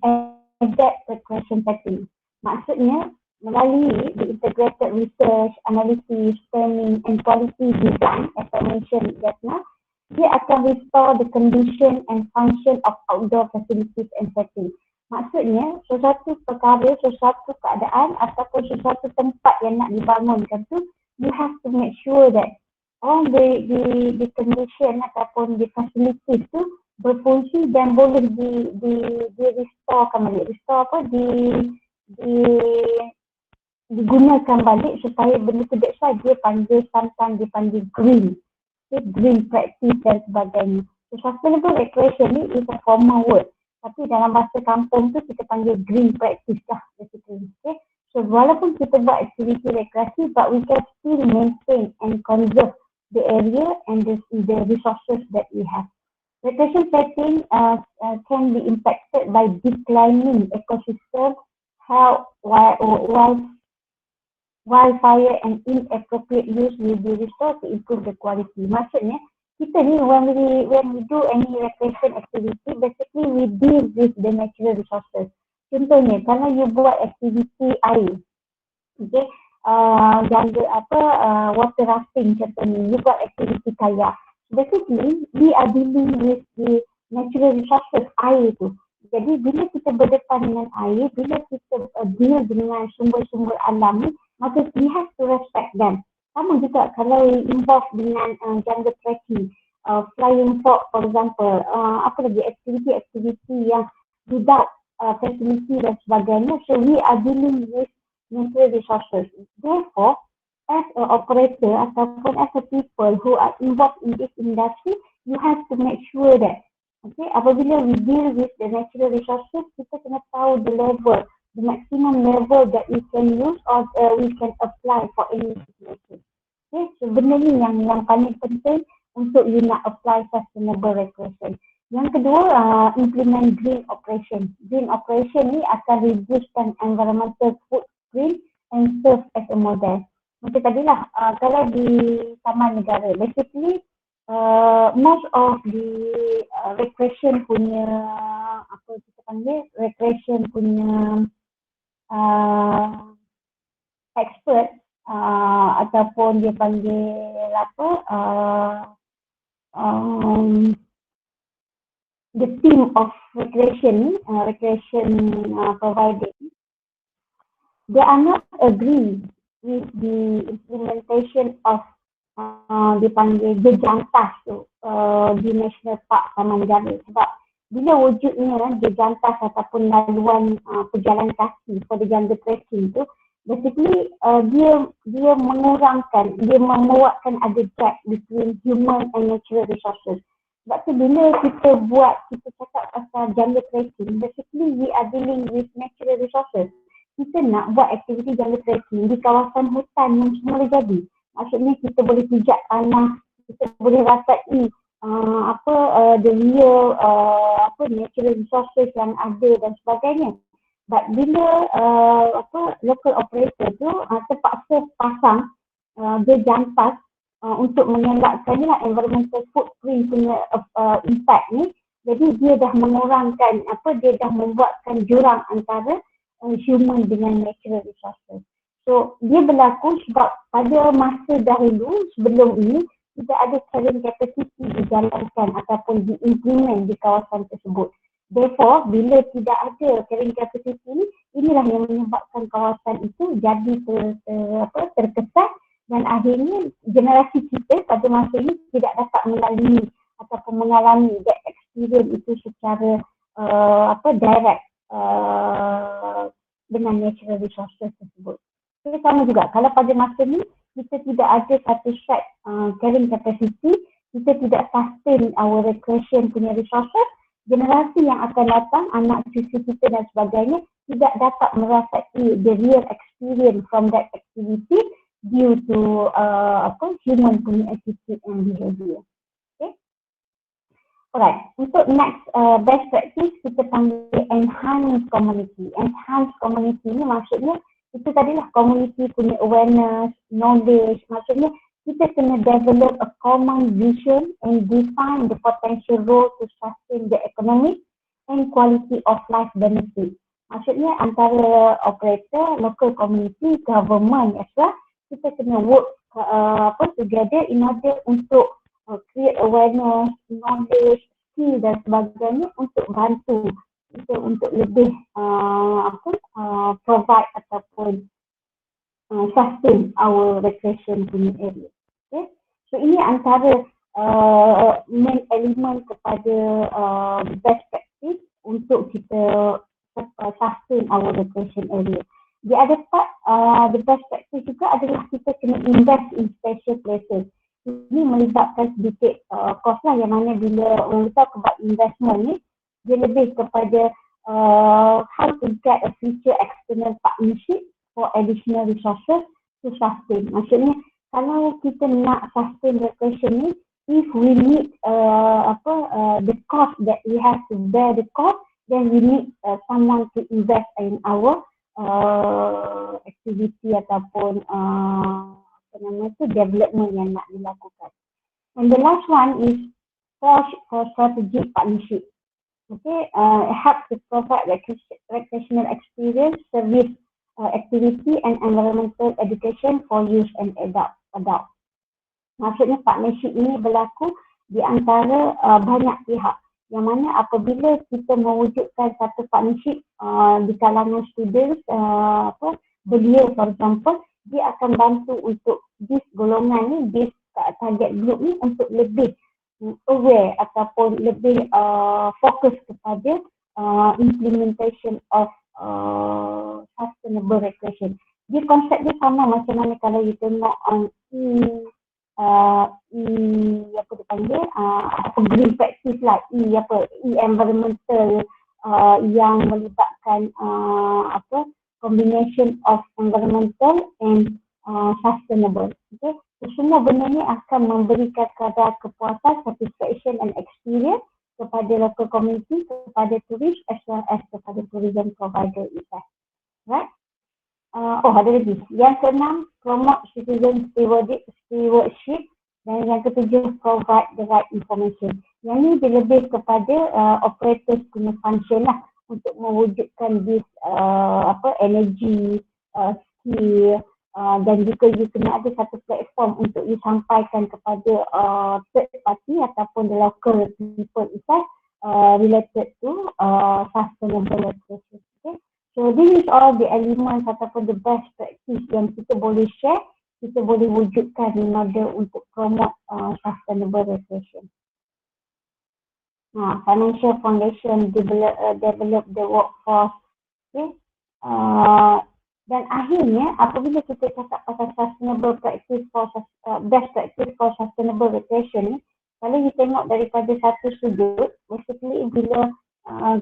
adapt recreation setting. Maksudnya, melalui the integrated research, analysis, planning and quality design, as I mentioned just now, dia akan restore the condition and function of outdoor facilities and setting. Maksudnya, sesuatu perkara, sesuatu keadaan ataupun sesuatu tempat yang nak dibangunkan tu, you have to make sure that all the condition ataupun the facilities tu berfungsi dan boleh di restorekan balik. Restore apa? Digunakan balik supaya benda tu, that's why dia panggil, sometimes dia panggil green. Okay, green practice dan sebagainya. So, sustainable recreation ni is a formal word. Tapi dalam bahasa kampung tu kita panggil green practice lah. Basically. Okay? So, walaupun kita buat aktiviti rekreasi, but we can still maintain and conserve the area and the resources that we have. Recreation setting can be impacted by declining ecosystem, health, wildfire and inappropriate use will be restored to improve the quality. Maksudnya, kita ni when we do any recreation activity, basically we deal with the natural resources. Contohnya, kalau you buat aktiviti air, okay, water rafting contohnya, you buat aktiviti kayak. Basically, we are dealing with the natural resources, air tu. Jadi, bila kita berdepan dengan air, bila kita deal dengan sumber-sumber alam ni, maka we have to respect them. Sama juga kalau involve dengan jungle trekking, flying fox for example, apa lagi aktiviti-aktiviti yang without facility dan sebagainya. So we are dealing with natural resources. Therefore, as an operator ataupun as a people who are involved in this industry, you have to make sure that, okay, apabila we deal with the natural resources, kita kena tahu the level, the maximum level that we can use or we can apply for any situation. Okay, so benda ni yang paling penting untuk you nak apply sustainable recreation. Yang kedua, implement green operation. Green operation ni akan reducekan environmental footprint and serve as a model. Macam tadilah, kalau di taman negara, basically most of the recreation punya, apa kita panggil recreation punya expert ataupun dia panggil apa the team of recreation provider, they are not agree with the implementation of dipanggil jejantas tu di National Park Taman Jaya. Sebab bila wujudnya jejantas ataupun laluan pejalan kaki for the jungle trekking tu, basically dia mengurangkan, dia membuatkan ada gap between human and natural resources. Sebab tu bila kita cakap pasal jungle trekking, basically we are dealing with natural resources. Kita nak buat aktiviti jungle trekking di kawasan hutan yang semua boleh jadi. Maksudnya kita boleh pijak tanah, kita boleh rasai the real natural resources yang ada dan sebagainya. But bila local operator tu terpaksa pasang jejantas untuk mengelakkan environmental footprint punya impact ni, jadi dia dah mengurangkan dia dah membuatkan jurang antara human dengan natural resources. So dia berlaku sebab pada masa dahulu sebelum ini tidak ada carrying capacity dijalankan ataupun diimplement di kawasan tersebut. Therefore, bila tidak ada carrying capacity ni, inilah yang menyebabkan kawasan itu jadi terkesan dan akhirnya generasi kita pada masa ini tidak dapat melalui ataupun mengalami that experience itu secara direct dengan natural resources tersebut. So, sama juga, kalau pada masa ni kita tidak ada satu set carrying capacity, kita tidak sustain our recreation punya resources, generasi yang akan datang, anak cucu kita dan sebagainya tidak dapat merasai the real experience from that activity due to human punya attitude and behavior. Okay. Alright, untuk next best practice kita panggil enhance community. Enhance community ni maksudnya itu tadilah community punya awareness, knowledge. Maksudnya kita kena develop a common vision and define the potential role to sustain the economic and quality of life benefit. Maksudnya antara operator, local community, government as well, kita kena work together in order untuk create awareness, knowledge, skill dan sebagainya untuk bantu kita untuk lebih provide ataupun sustain our recreation punya area. Okay? So ini antara main element kepada best practice untuk kita sustain our recreation area. The other part, the best practice juga adalah kita kena invest in special places. Ini melibatkan sedikit cost lah, yang mana bila kita buat investment ni, dia lebih kepada how to get a future external partnership for additional resources to sustain. Maksudnya kalau kita nak sustain recreation ni, if we need the cost that we have to bear the cost, then we need someone to invest in our activity ataupun development yang nak dilakukan. And the last one is for strategic partnership. Okay, help to provide recreational experience, service, activity and environmental education for youth and adult. Maksudnya partnership ini berlaku di antara banyak pihak. Yang mana apabila kita mewujudkan satu partnership di kalangan students, belia for example, dia akan bantu untuk this golongan ni, this target group ni untuk lebih aware ataupun lebih fokus kepada implementation of sustainable recreation. Dia konsep dia sama macam mana kalau you tengok on green practice lah, environmental yang melibatkan combination of environmental and sustainable. Okay. So, semua benda ni akan memberikan kadar kepuasan, satisfaction and experience kepada local community, kepada turis as well as kepada tourism provider itself. Right? Ada lagi. Yang keenam, promote citizen stewardship, dan yang ketujuh, provide the right information. Yang ni dia lebih kepada operators punya function lah. untuk mewujudkan this energy, skill, dan juga you kena ada satu platform untuk you sampaikan kepada third party ataupun the local people itself related to sustainable recreation. Okay? So this is all the elements ataupun the best practice yang kita boleh share, kita boleh wujudkan in order untuk promote sustainable recreation. Financial foundation develop the workforce. Okay? Dan akhirnya apabila kita cakap pasal sustainable practice for best practice for sustainable recreation ni, kalau you tengok daripada satu sudut, basically bila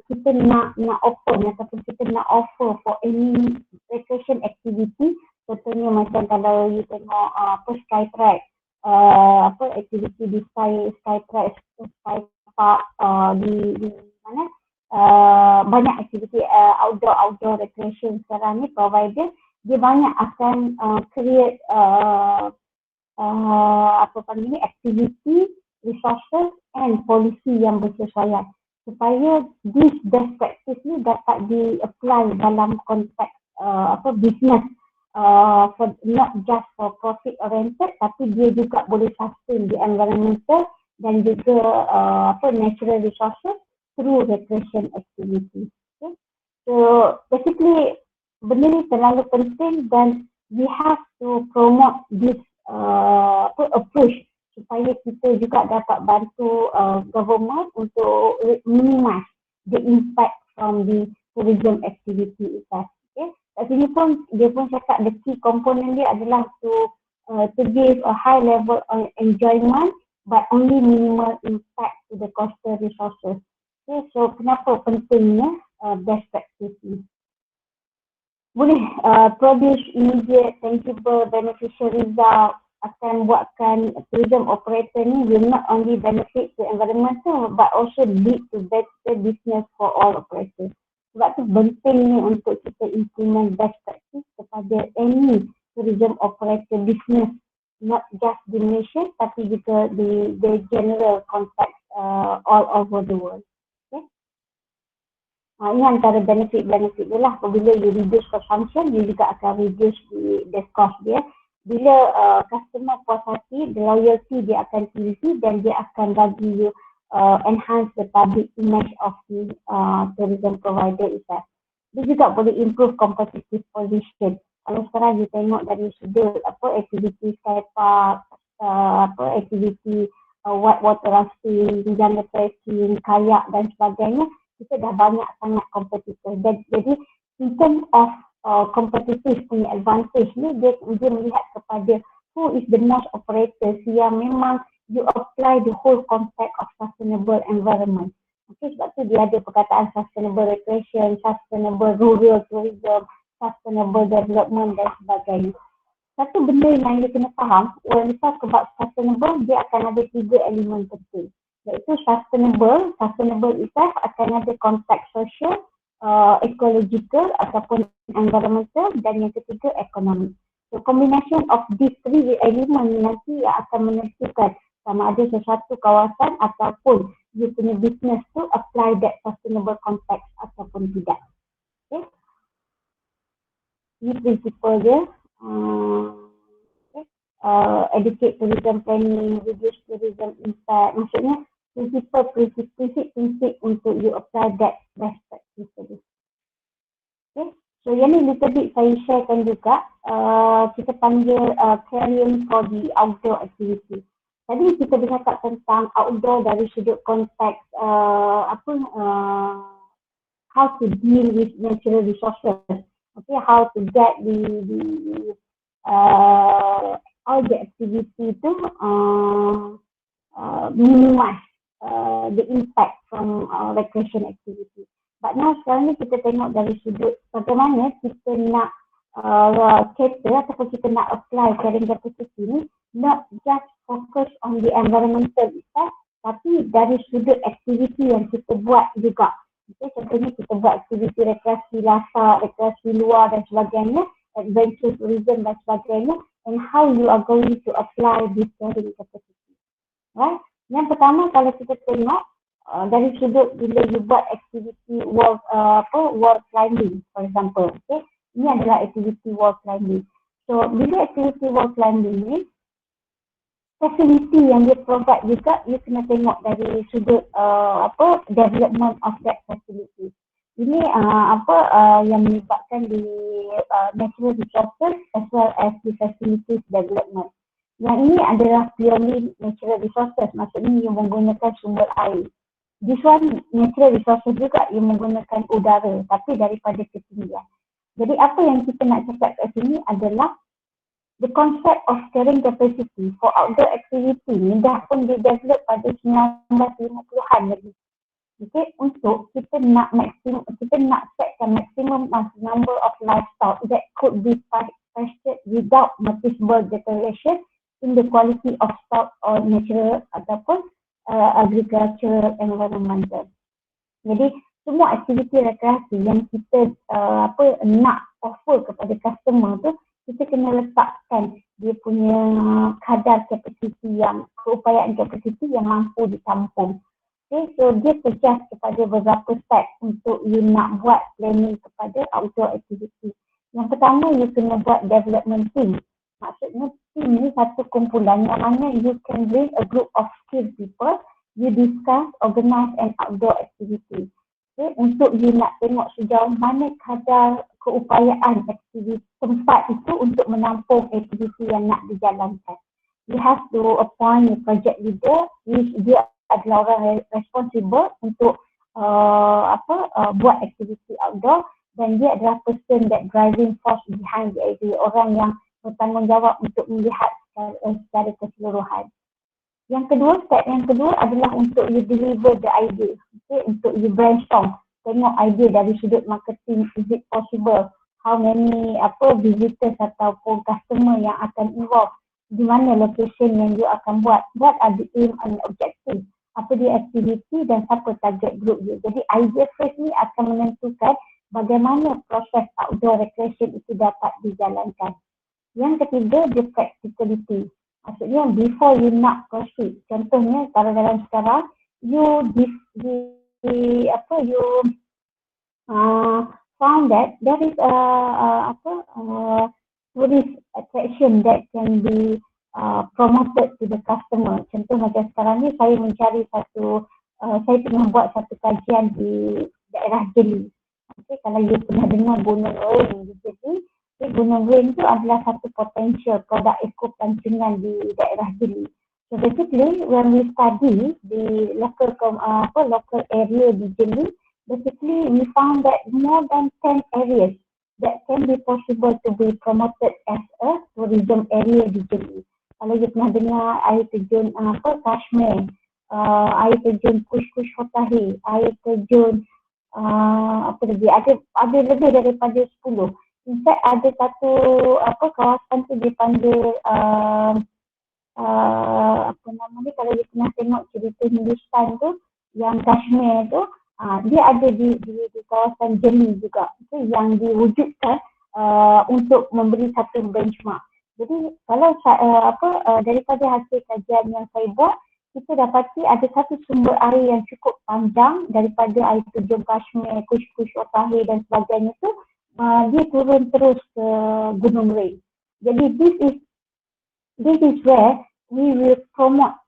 kita nak open ataupun kita nak offer for any recreation activity, contohnya macam kalau you tengok Skytrack, aktiviti di Skytrack, Skypark di mana, banyak aktiviti outdoor recreation sekarang ni provider, dia banyak akan create aktiviti, resources and policy yang bersesuaian supaya this best practice ni dapat di-apply dalam konteks business, for not just for profit oriented, tapi dia juga boleh sustain the environmental dan juga natural resources through recreation activity. Okay? So basically benda ni terlalu penting dan we have to promote this approach supaya kita juga dapat bantu government untuk minimize the impact from the tourism activity itself. Okay? Kat sini pun dia pun cakap the key component dia adalah to give a high level of enjoyment but only minimal impact to the coastal resources. Okay, so kenapa pentingnya best practice ni? Boleh produce immediate, tangible, beneficial result, akan buatkan tourism operator ni will not only benefit to environmental but also lead to better business for all operators. Sebab tu pentingnya untuk kita implement best practice kepada any tourism operator business, not just the nation tapi juga the general context all over the world. Okay? Ini antara benefit-benefit dia lah. Apabila you reduce consumption, you juga akan reduce the cost dia. Bila customer puas hati, the loyalty dia akan tinggi dan dia akan bagi you enhance the public image of the tourism provider itself. Dia juga boleh improve competitive position. Kalau sekarang you tengok dari sudut aktiviti skypark, aktiviti whitewater rafting, jungle trekking, kayak dan sebagainya, kita dah banyak sangat kompetitor. Jadi in terms of competitive punya advantage ni, dia melihat kepada who is the most operators yang memang you apply the whole concept of sustainable environment. Okay, sebab tu dia ada perkataan sustainable recreation, sustainable rural tourism, sustainable development dan sebagainya. Satu benda yang you kena faham, when we talk about sustainable, dia akan ada 3 elemen penting. Iaitu sustainable itself akan ada konteks social, ecological ataupun environmental dan yang ketiga ekonomi. So combination of these 3 elemen nanti akan menentukan sama ada sesuatu kawasan ataupun you punya business tu apply that sustainable context ataupun tidak. Okay. Ini prinsipal dia. Educate tourism planning, reduce tourism impact. Maksudnya prinsip untuk you apply that best practice tadi. Okay. So yang ni little bit saya sharekan juga, kita panggil caring for the outdoor activity. Tadi kita bercakap tentang outdoor dari sudut konteks how to deal with natural resources. Okay, how to get all the activity to minimize the impact from recreation activity. But now sekarang ni kita tengok dari sudut bagaimana kita nak cater ataupun kita nak apply caring capacity ni, not just focus on the environmental itself, tapi dari sudut aktiviti yang kita buat juga. Okay, contohnya kita buat aktiviti rekreasi lasak, rekreasi luar dan sebagainya, adventure tourism dan sebagainya, and how you are going to apply this caring capacity. Right? Yang pertama, kalau kita tengok dari sudut bila you buat aktiviti wall climbing for example, okay? Ini adalah aktiviti wall climbing. So bila aktiviti wall climbing ni, facility yang dia provide juga, you kena tengok dari sudut development of that facility. Ini yang melibatkan di natural resources as well as the facilities development. Yang ini adalah purely natural resources, maksudnya yang menggunakan sumber air. This one natural resources juga yang menggunakan udara, tapi daripada ketinggian. Jadi apa yang kita nak cakap kat sini adalah the concept of carrying capacity for outdoor activity ni dah pun di-develop pada 1950-an lagi. Okay, untuk kita nak setkan maximum number of livestock that could be pastured without noticeable deterioration in the quality of stock or natural ataupun agricultural environmental. Jadi semua aktiviti rekreasi yang kita nak offer kepada customer tu, kita kena letakkan dia punya kadar kapasiti yang, keupayaan kapasiti yang mampu ditampung. Okay, so dia suggest kepada beberapa step untuk you nak buat planning kepada outdoor activity. Yang pertama, you kena buat development team. Maksudnya team ni satu kumpulan yang mana you can bring a group of skilled people, you discuss, organize and outdoor activity. Okay, untuk you nak tengok sejauh mana kadar keupayaan aktiviti tempat itu untuk menampung aktiviti yang nak dijalankan. You have to appoint a project leader, which dia adalah orang responsible untuk buat aktiviti outdoor, dan dia adalah person that driving force behind the idea, orang yang bertanggungjawab untuk melihat secara keseluruhan. Step yang kedua adalah untuk you deliver the idea, okay? Untuk you brainstorm, tengok idea dari sudut marketing, is it possible, how many visitors ataupun customer yang akan involve, di mana location yang you akan buat, what are the aim and objective, apa dia aktiviti dan siapa target group you. Jadi idea first ni akan menentukan bagaimana proses outdoor recreation itu dapat dijalankan. Yang ketiga, the practicality. Maksudnya before you nak proceed. Contohnya kalau dalam sekarang you found that there is tourist attraction that can be promoted to the customer. Contoh macam sekarang ni saya mencari saya tengah buat satu kajian di daerah Jeli. Okay, kalau you pernah dengar Gunung Rain di Jeli, Gunung Rain tu adalah satu potential produk ekopelancongan di daerah Jeli. So basically when we study the local area di Jeli, basically we found that more than 10 areas that can be possible to be promoted as a tourism area di Jeli. Kalau you pernah dengar air terjun Kashmir, air terjun Kush Hotahe, air terjun ada lebih daripada 10. In fact ada satu kawasan tu dipanggil kalau you pernah tengok cerita Hindustan tu, yang Kashmir tu, dia ada di kawasan Jeli juga, okay, yang diwujudkan untuk memberi satu benchmark. Jadi kalau daripada hasil kajian yang saya buat, kita dapati ada satu sumber air yang cukup panjang daripada air terjun Kashmir, Kush Hotahe dan sebagainya tu, dia turun terus ke Gunung Rain. Jadi this is where we will promote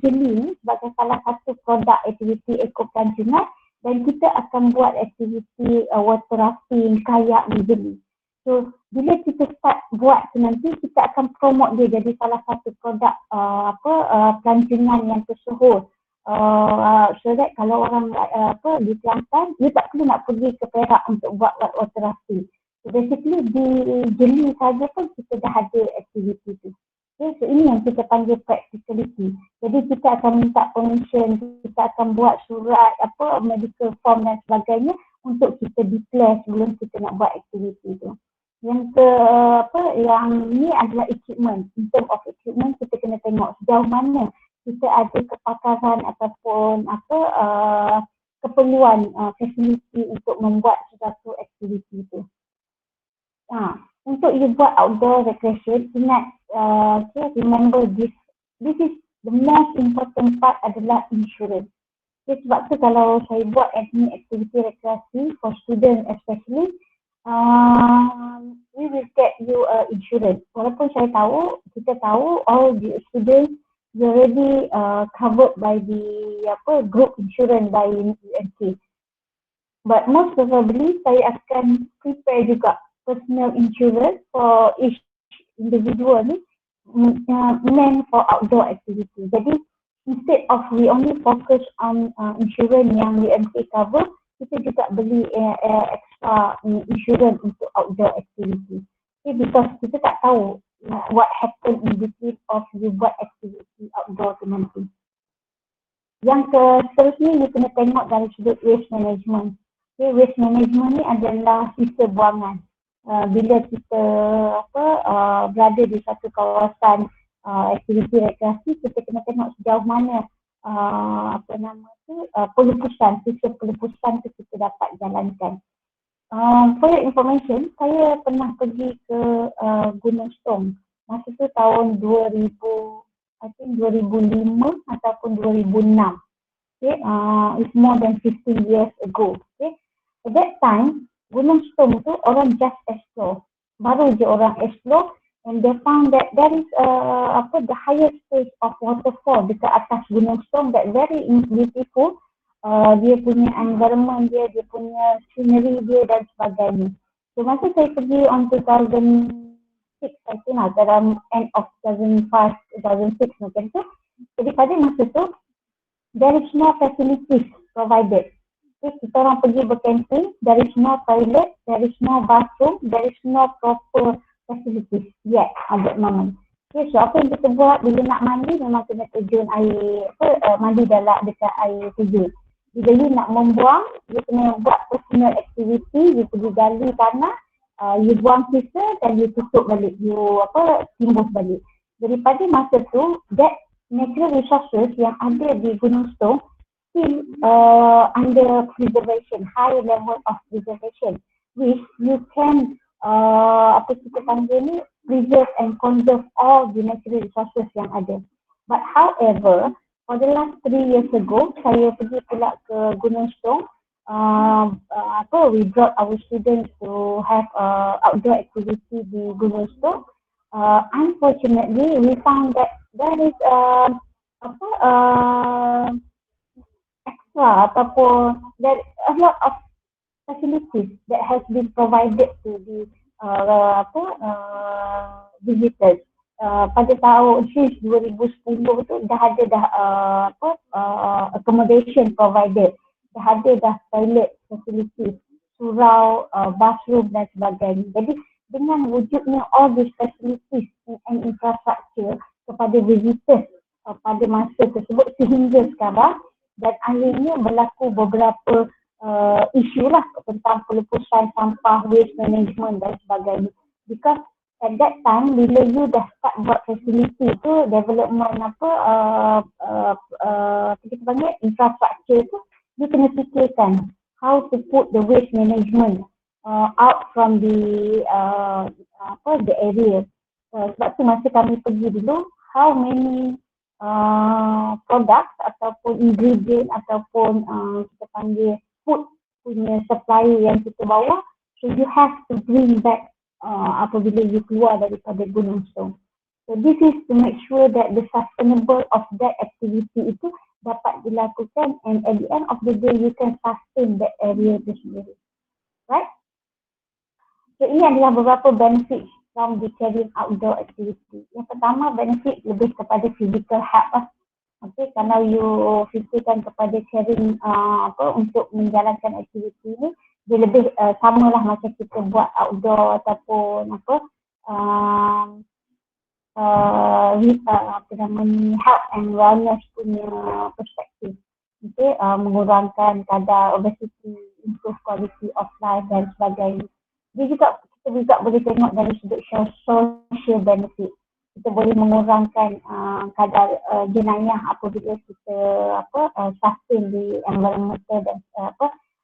Jeli sebagai salah satu produk aktiviti ekopelancongan, dan kita akan buat aktiviti water rafting, kayak di Jeli. So bila kita start buat tu, nanti kita akan promote dia jadi salah satu produk pelancongan yang tersohor, so that kalau orang di Kelantan, dia tak perlu nak pergi ke Perak untuk buat water rafting. So basically di Jeli saja pun kita dah ada aktiviti tu. Okay, so ini yang kita panggil practicality. Jadi kita akan minta permission, kita akan buat surat medical form dan sebagainya untuk kita declare sebelum kita nak buat aktiviti tu. Yang yang ni adalah equipment. In term of equipment, kita kena tengok sejauh mana kita ada kepakaran ataupun keperluan fasiliti untuk membuat suatu aktiviti itu. Untuk you buat outdoor recreation, ingat, remember this is the most important part adalah insurance. Okay, sebab tu kalau saya buat any activity rekreasi for students especially, we will get you insurance. Walaupun kita tahu all the students already covered by the group insurance by UMK. But most probably saya akan prepare juga personal insurance for each individual ni meant for outdoor activity. Jadi instead of we only focus on insurance yang UMK cover, kita juga beli extra insurance untuk outdoor activity. Okay, because kita tak tahu what happen in between of you buat activity outdoor tu nanti. Yang seterusnya you kena tengok dari sudut waste management. Okay, waste management ni adalah sisa buangan. Bila kita berada di satu kawasan aktiviti rekreasi, kita kena tengok sejauh mana pelupusan, sisa pelupusan tu kita dapat jalankan. For your information, saya pernah pergi ke Gunung Stong. Masa tu tahun 2005 ataupun 2006. Okay, it's more than 15 years ago. Okay, at that time, Gunung Stong tu orang just explore. Baru je orang explore and they found that there is the highest stage of waterfall dekat atas Gunung Stong that very beautiful. Dia punya environment dia punya scenery dia dan sebagainya. So masa saya pergi on 2006, I think dalam end of 2005, 2006 macam tu. Jadi pada masa tu, there is no facilities provided. Okay, kita orang pergi bercamping, there is no toilet, there is no bathroom, there is no proper facilities yet at that moment. Okay, so apa yang kita buat bila nak mandi memang kena terjun air, mandi dalam dekat air terjun. Bila you nak membuang, you kena buat personal activity, you pergi gali tanah, you buang sisa dan you tutup balik, you timbus balik. Jadi pada masa tu, that natural resources yang ada di Gunung Stong still under preservation, high level of preservation, which you can kita panggil ni preserve and conserve all the natural resources yang ada. But however, for the last 3 years ago, saya pergi pula ke Gunung Stong. We brought our students to have outdoor activity di Gunung Stong. Unfortunately, we found that there is extra ataupun there a lot of facilities that has been provided to the visitors. Pada tahun 2010 tu dah ada accommodation provided, dah ada toilet facilities, surau, bathroom dan sebagainya. Jadi dengan wujudnya all these facilities and infrastructure kepada visitors pada masa tersebut sehingga sekarang, dan akhirnya berlaku beberapa isu lah tentang pelupusan sampah, waste management dan sebagainya. Because at that time bila you dah start buat facility tu, development kita panggil infrastructure tu, you kena fikirkan how to put the waste management out from the area. Sebab tu masa kami pergi dulu, how many products ataupun ingredient ataupun kita panggil food punya supplier yang kita bawa, so you have to bring back apabila you keluar daripada Gunung Stong. So this is to make sure that the sustainable of that activity itu dapat dilakukan, and at the end of the day you can sustain that area itu sendiri. Right? So ini adalah beberapa benefit from the carrying outdoor activity. Yang pertama, benefit lebih kepada physical health. Okay, kalau you fikirkan kepada carrying untuk menjalankan aktiviti ni, dia lebih samalah macam kita buat outdoor ataupun health and wellness punya perspektif. Okay, mengurangkan kadar obesity, improve quality of life dan sebagainya. Kita juga boleh tengok dari sudut social benefit. Kita boleh mengurangkan kadar jenayah apabila kita sustain di environmental dan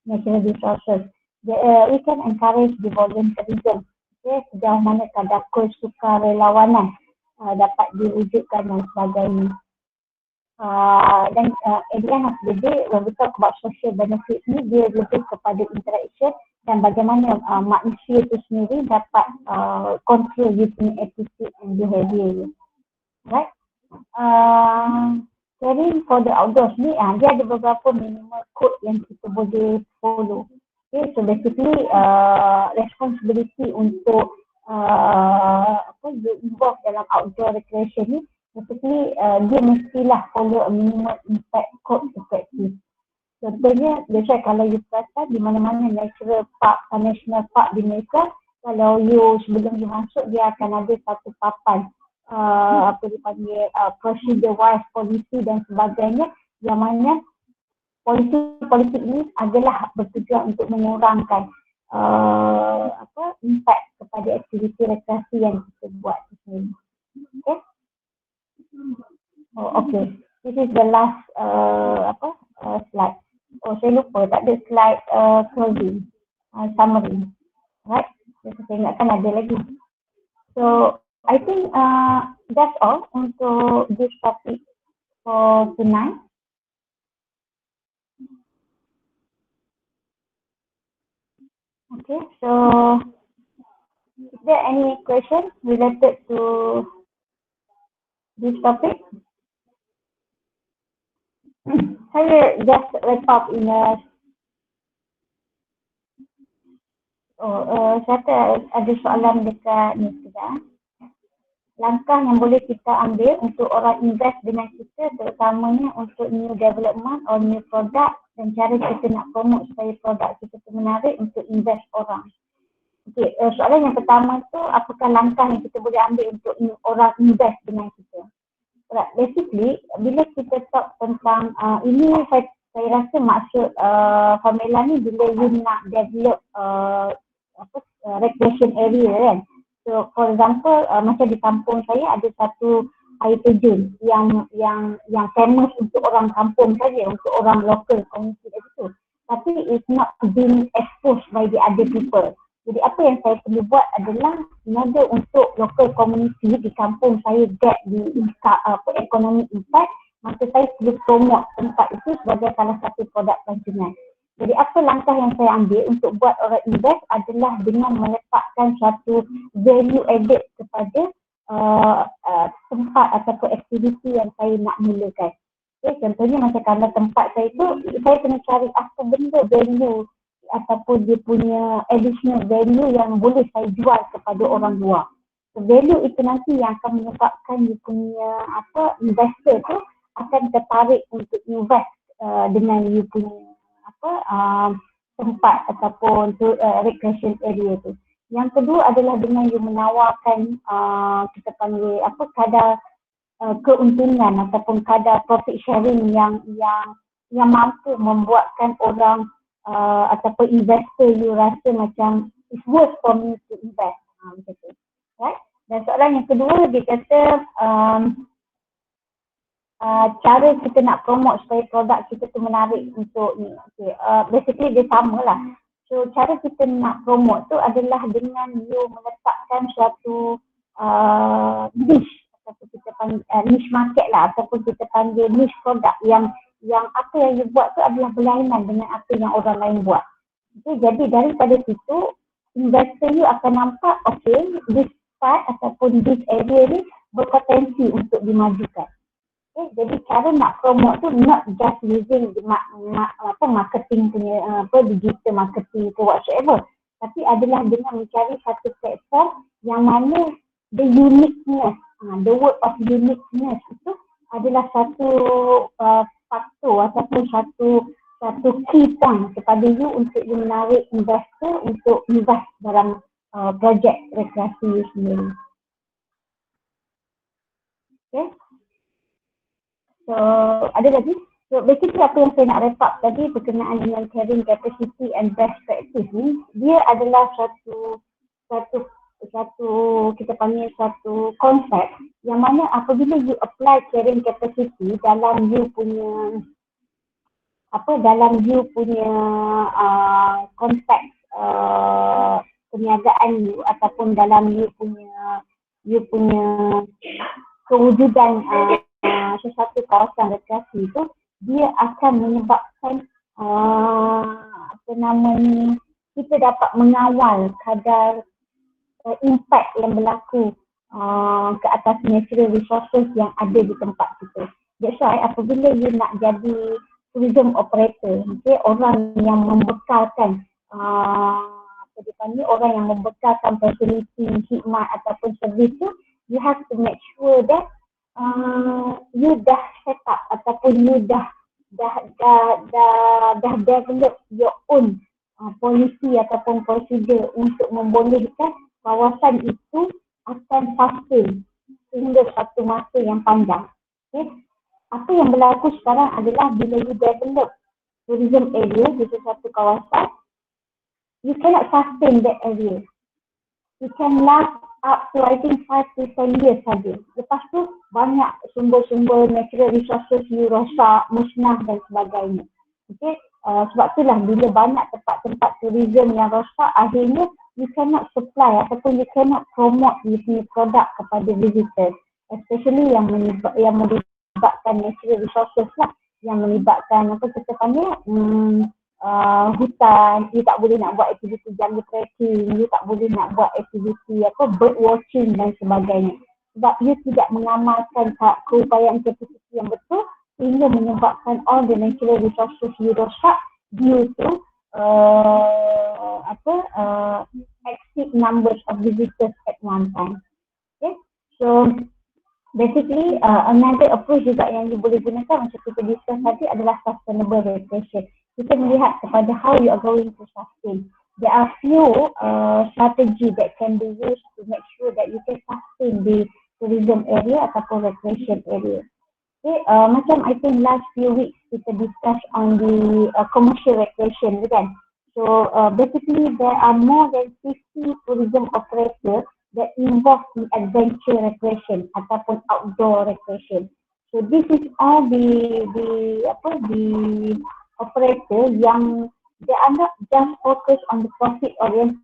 natural resources. We can encourage the volunteerism. Okay, sejauh mana kadar kesukarelawanan dapat diwujudkan dan sebagainya. Dan at the end of the day, when we talk about social benefit ni, dia lebih kepada interaction dan bagaimana manusia itu sendiri dapat control you punya attitude and behavior. Right? Caring for the outdoors ni, dia ada beberapa minimal code yang kita boleh follow. Okay, so basically responsibility untuk you involve dalam outdoor recreation ni, basically dia mestilah follow a minimal impact code to practice. Contohnya, biasa kalau you perasan di mana-mana natural park, national park di Malaysia, kalau you sebelum you masuk, dia akan ada satu papan apa dipanggil procedure wise policy dan sebagainya, yang mana polisi ini adalah bertujuan untuk mengurangkan impact kepada aktiviti rekreasi yang kita buat di sini. Okay? Okay. This is the last slide. Saya lupa, tak ada slide closing, summary. Right? Saya ingatkan ada lagi. So, I think that's all untuk this topic for tonight. Okay, so is there any questions related to this topic? Saya just wrap up in a saya ada soalan dekat ni sekejap. Langkah yang boleh kita ambil untuk orang invest dengan kita, terutamanya untuk new development or new product, dan cara kita nak promote supaya produk kita tu menarik untuk invest orang. Okay, soalan yang pertama tu, apakah langkah yang kita boleh ambil untuk orang invest dengan kita? Right, basically, bila kita talk tentang ini, saya rasa maksud Pamela ni bila you nak develop recreation area kan. So for example, macam di kampung saya ada satu air terjun yang famous untuk orang kampung saja, untuk orang local community itu. Tapi it's not being exposed by the other people. Jadi apa yang saya perlu buat adalah semoga untuk local community di kampung saya get the economic impact, maka saya perlu promote tempat itu sebagai salah satu produk pelancongan. Jadi apa langkah yang saya ambil untuk buat orang invest adalah dengan meletakkan satu value added kepada tempat ataupun aktiviti yang saya nak mulakan. Okay, contohnya macam kalau tempat saya tu, saya kena cari apa benda value ataupun dia punya additional value yang boleh saya jual kepada orang luar. So, value itu nanti yang akan menyebabkan dia punya investor tu akan tertarik untuk invest dengan you punya tempat ataupun recreation area tu. Yang kedua adalah dengan you menawarkan kita panggil kadar keuntungan ataupun kadar profit sharing yang mampu membuatkan orang ataupun investor you rasa macam it's worth for me to invest. Macam tu. Right? Dan soalan yang kedua dia kata cara kita nak promote supaya produk kita tu menarik untuk ni. Okay. Basically dia sama lah. So cara kita nak promote tu adalah dengan you meletakkan suatu niche ataupun kita panggil niche market lah, ataupun kita panggil niche produk yang apa yang you buat tu adalah berlainan dengan apa yang orang lain buat. Okay, jadi daripada situ investor you akan nampak this part ataupun this area ni berpotensi untuk dimajukan. Okay, jadi cara nak promote tu not just using marketing punya digital marketing ke whatsoever, tapi adalah dengan mencari satu platform yang mana the uniqueness, the word of uniqueness itu adalah satu faktor ataupun satu key point kepada you untuk you menarik investor untuk invest dalam projek rekreasi you sendiri. Okay. So, ada lagi? So, basically apa yang saya nak wrap up tadi berkenaan dengan carrying capacity and best practice ni, dia adalah satu kita panggil satu konsep yang mana apabila you apply carrying capacity dalam you punya konteks perniagaan you ataupun dalam you punya kewujudan sesuatu kawasan rekreasi itu, dia akan menyebabkan apa nama ni, kita dapat mengawal kadar impact yang berlaku ke atas natural resources yang ada di tempat kita. That's why apabila you nak jadi tourism operator, okay, orang yang membekalkan apa dipanggil, orang yang membekalkan facility, khidmat ataupun servis tu, you have to make sure that you dah set up ataupun you dah develop your own polisi ataupun prosedur untuk membolehkan kawasan itu akan sustain sehingga satu masa yang panjang. Okay. Apa yang berlaku sekarang adalah bila you develop tourism area di sesuatu kawasan, you cannot sustain that area. You can last up to I think 5 to 10 years saja. Lepas tu banyak sumber-sumber natural resources you rosak, musnah dan sebagainya. Okay. Sebab itulah bila banyak tempat-tempat tourism yang rosak, akhirnya you cannot supply ataupun you cannot promote you punya produk kepada visitors, especially yang melibatkan natural resources lah, yang melibatkan apa kita panggil hutan. You tak boleh nak buat aktiviti jungle trekking, you tak boleh nak buat aktiviti apa bird watching dan sebagainya, sebab you tidak mengamalkan keupayaan kapasiti yang betul, sehingga menyebabkan all the natural resources you rosak due to exceed numbers of visitors at one time. Okay, so basically another approach juga yang you boleh gunakan macam kita discuss tadi adalah sustainable recreation. Kita melihat kepada how you are going to sustain. There are few strategy that can be used to make sure that you can sustain the tourism area ataupun recreation area. Okay, macam I think last few weeks kita discuss on the commercial recreation kan. So basically there are more than 50 tourism operators that involve in adventure recreation ataupun outdoor recreation. So this is all the operator yang they are not just focused on the profit oriented,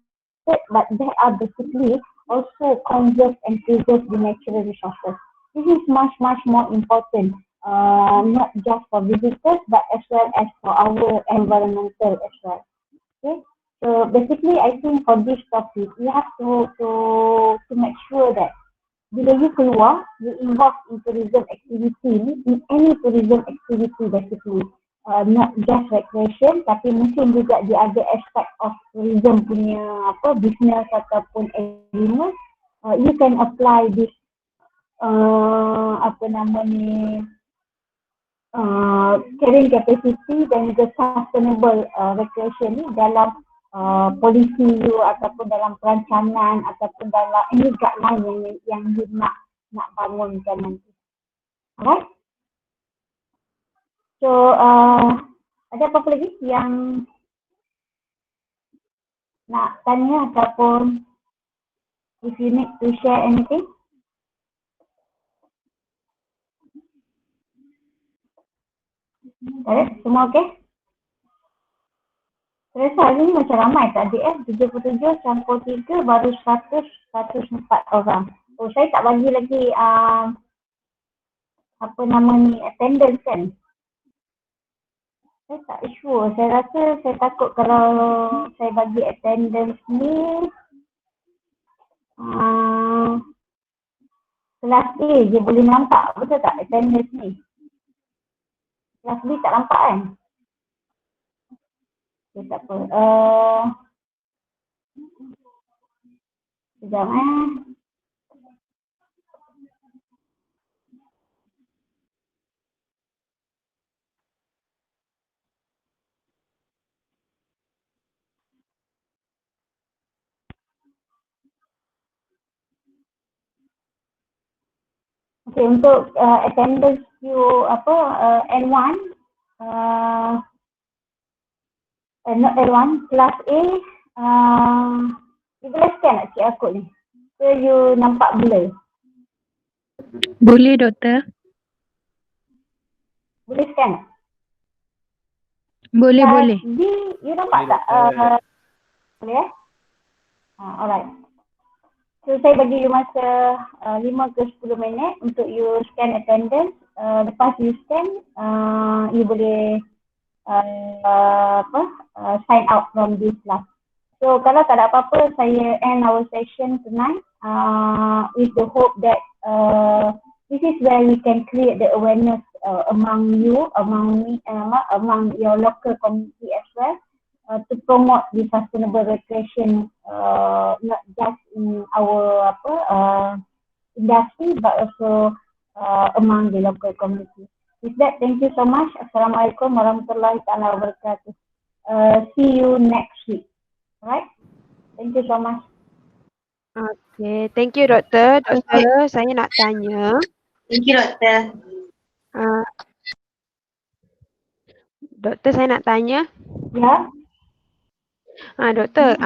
but they are basically also conserve and preserve the natural resources. This is much more important, not just for visitors but as well as for our environmental as well. Okay, so basically I think for this topic you have to make sure that bila you keluar, you involve in tourism activity, in any tourism activity basically, not just recreation tapi mungkin juga the other aspect of tourism punya business ataupun agreement, you can apply this carrying capacity dan juga sustainable recreation ni dalam polisi you ataupun dalam perancangan ataupun dalam any guideline yang you nak bangunkan nanti. Alright. So ada apa-apa lagi yang nak tanya ataupun if you need to share anything? Alright, semua okey? Saya rasa hari ni macam ramai tadi 77 campur 3 baru 104 orang. Oh, saya tak bagi lagi attendance kan? Saya tak sure. Saya rasa saya takut kalau saya bagi attendance ni kelas A je boleh nampak. Betul tak attendance ni? Kelas B tak nampak kan? Okay, tak apa. Sekejap Okay, untuk attendance you N1 not N1, kelas A you boleh scan tak QR code ni? So you nampak blur? Boleh doktor. Boleh scan tak? Boleh, kelas boleh. B you nampak tak? Boleh alright. So saya bagi you masa 5 ke 10 minit untuk you scan attendance. lepas you scan, you boleh sign out from this lah. So kalau tak ada apa-apa, saya end our session tonight with the hope that this is where we can create the awareness among you, among me, among your local community as well, to promote the sustainable recreation, not just in our industry but also among the local community. With that, thank you so much. Assalamualaikum warahmatullahi wabarakatuh. See you next week. Alright? Thank you so much. Okay, thank you doktor. Doktor, saya nak tanya. Thank you, Doktor. Doktor, saya nak tanya. Ya. Doktor,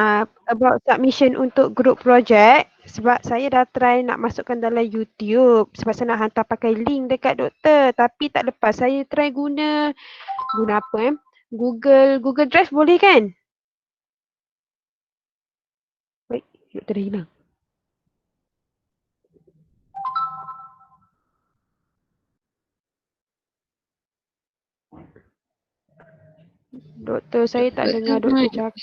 about submission untuk group project, sebab saya dah try nak masukkan dalam YouTube sebab saya nak hantar pakai link dekat doktor, tapi tak lepas. Saya try guna apa Google Drive boleh kan? Baik, doktor dah hilang. Doktor, saya tak dengar doktor cakap.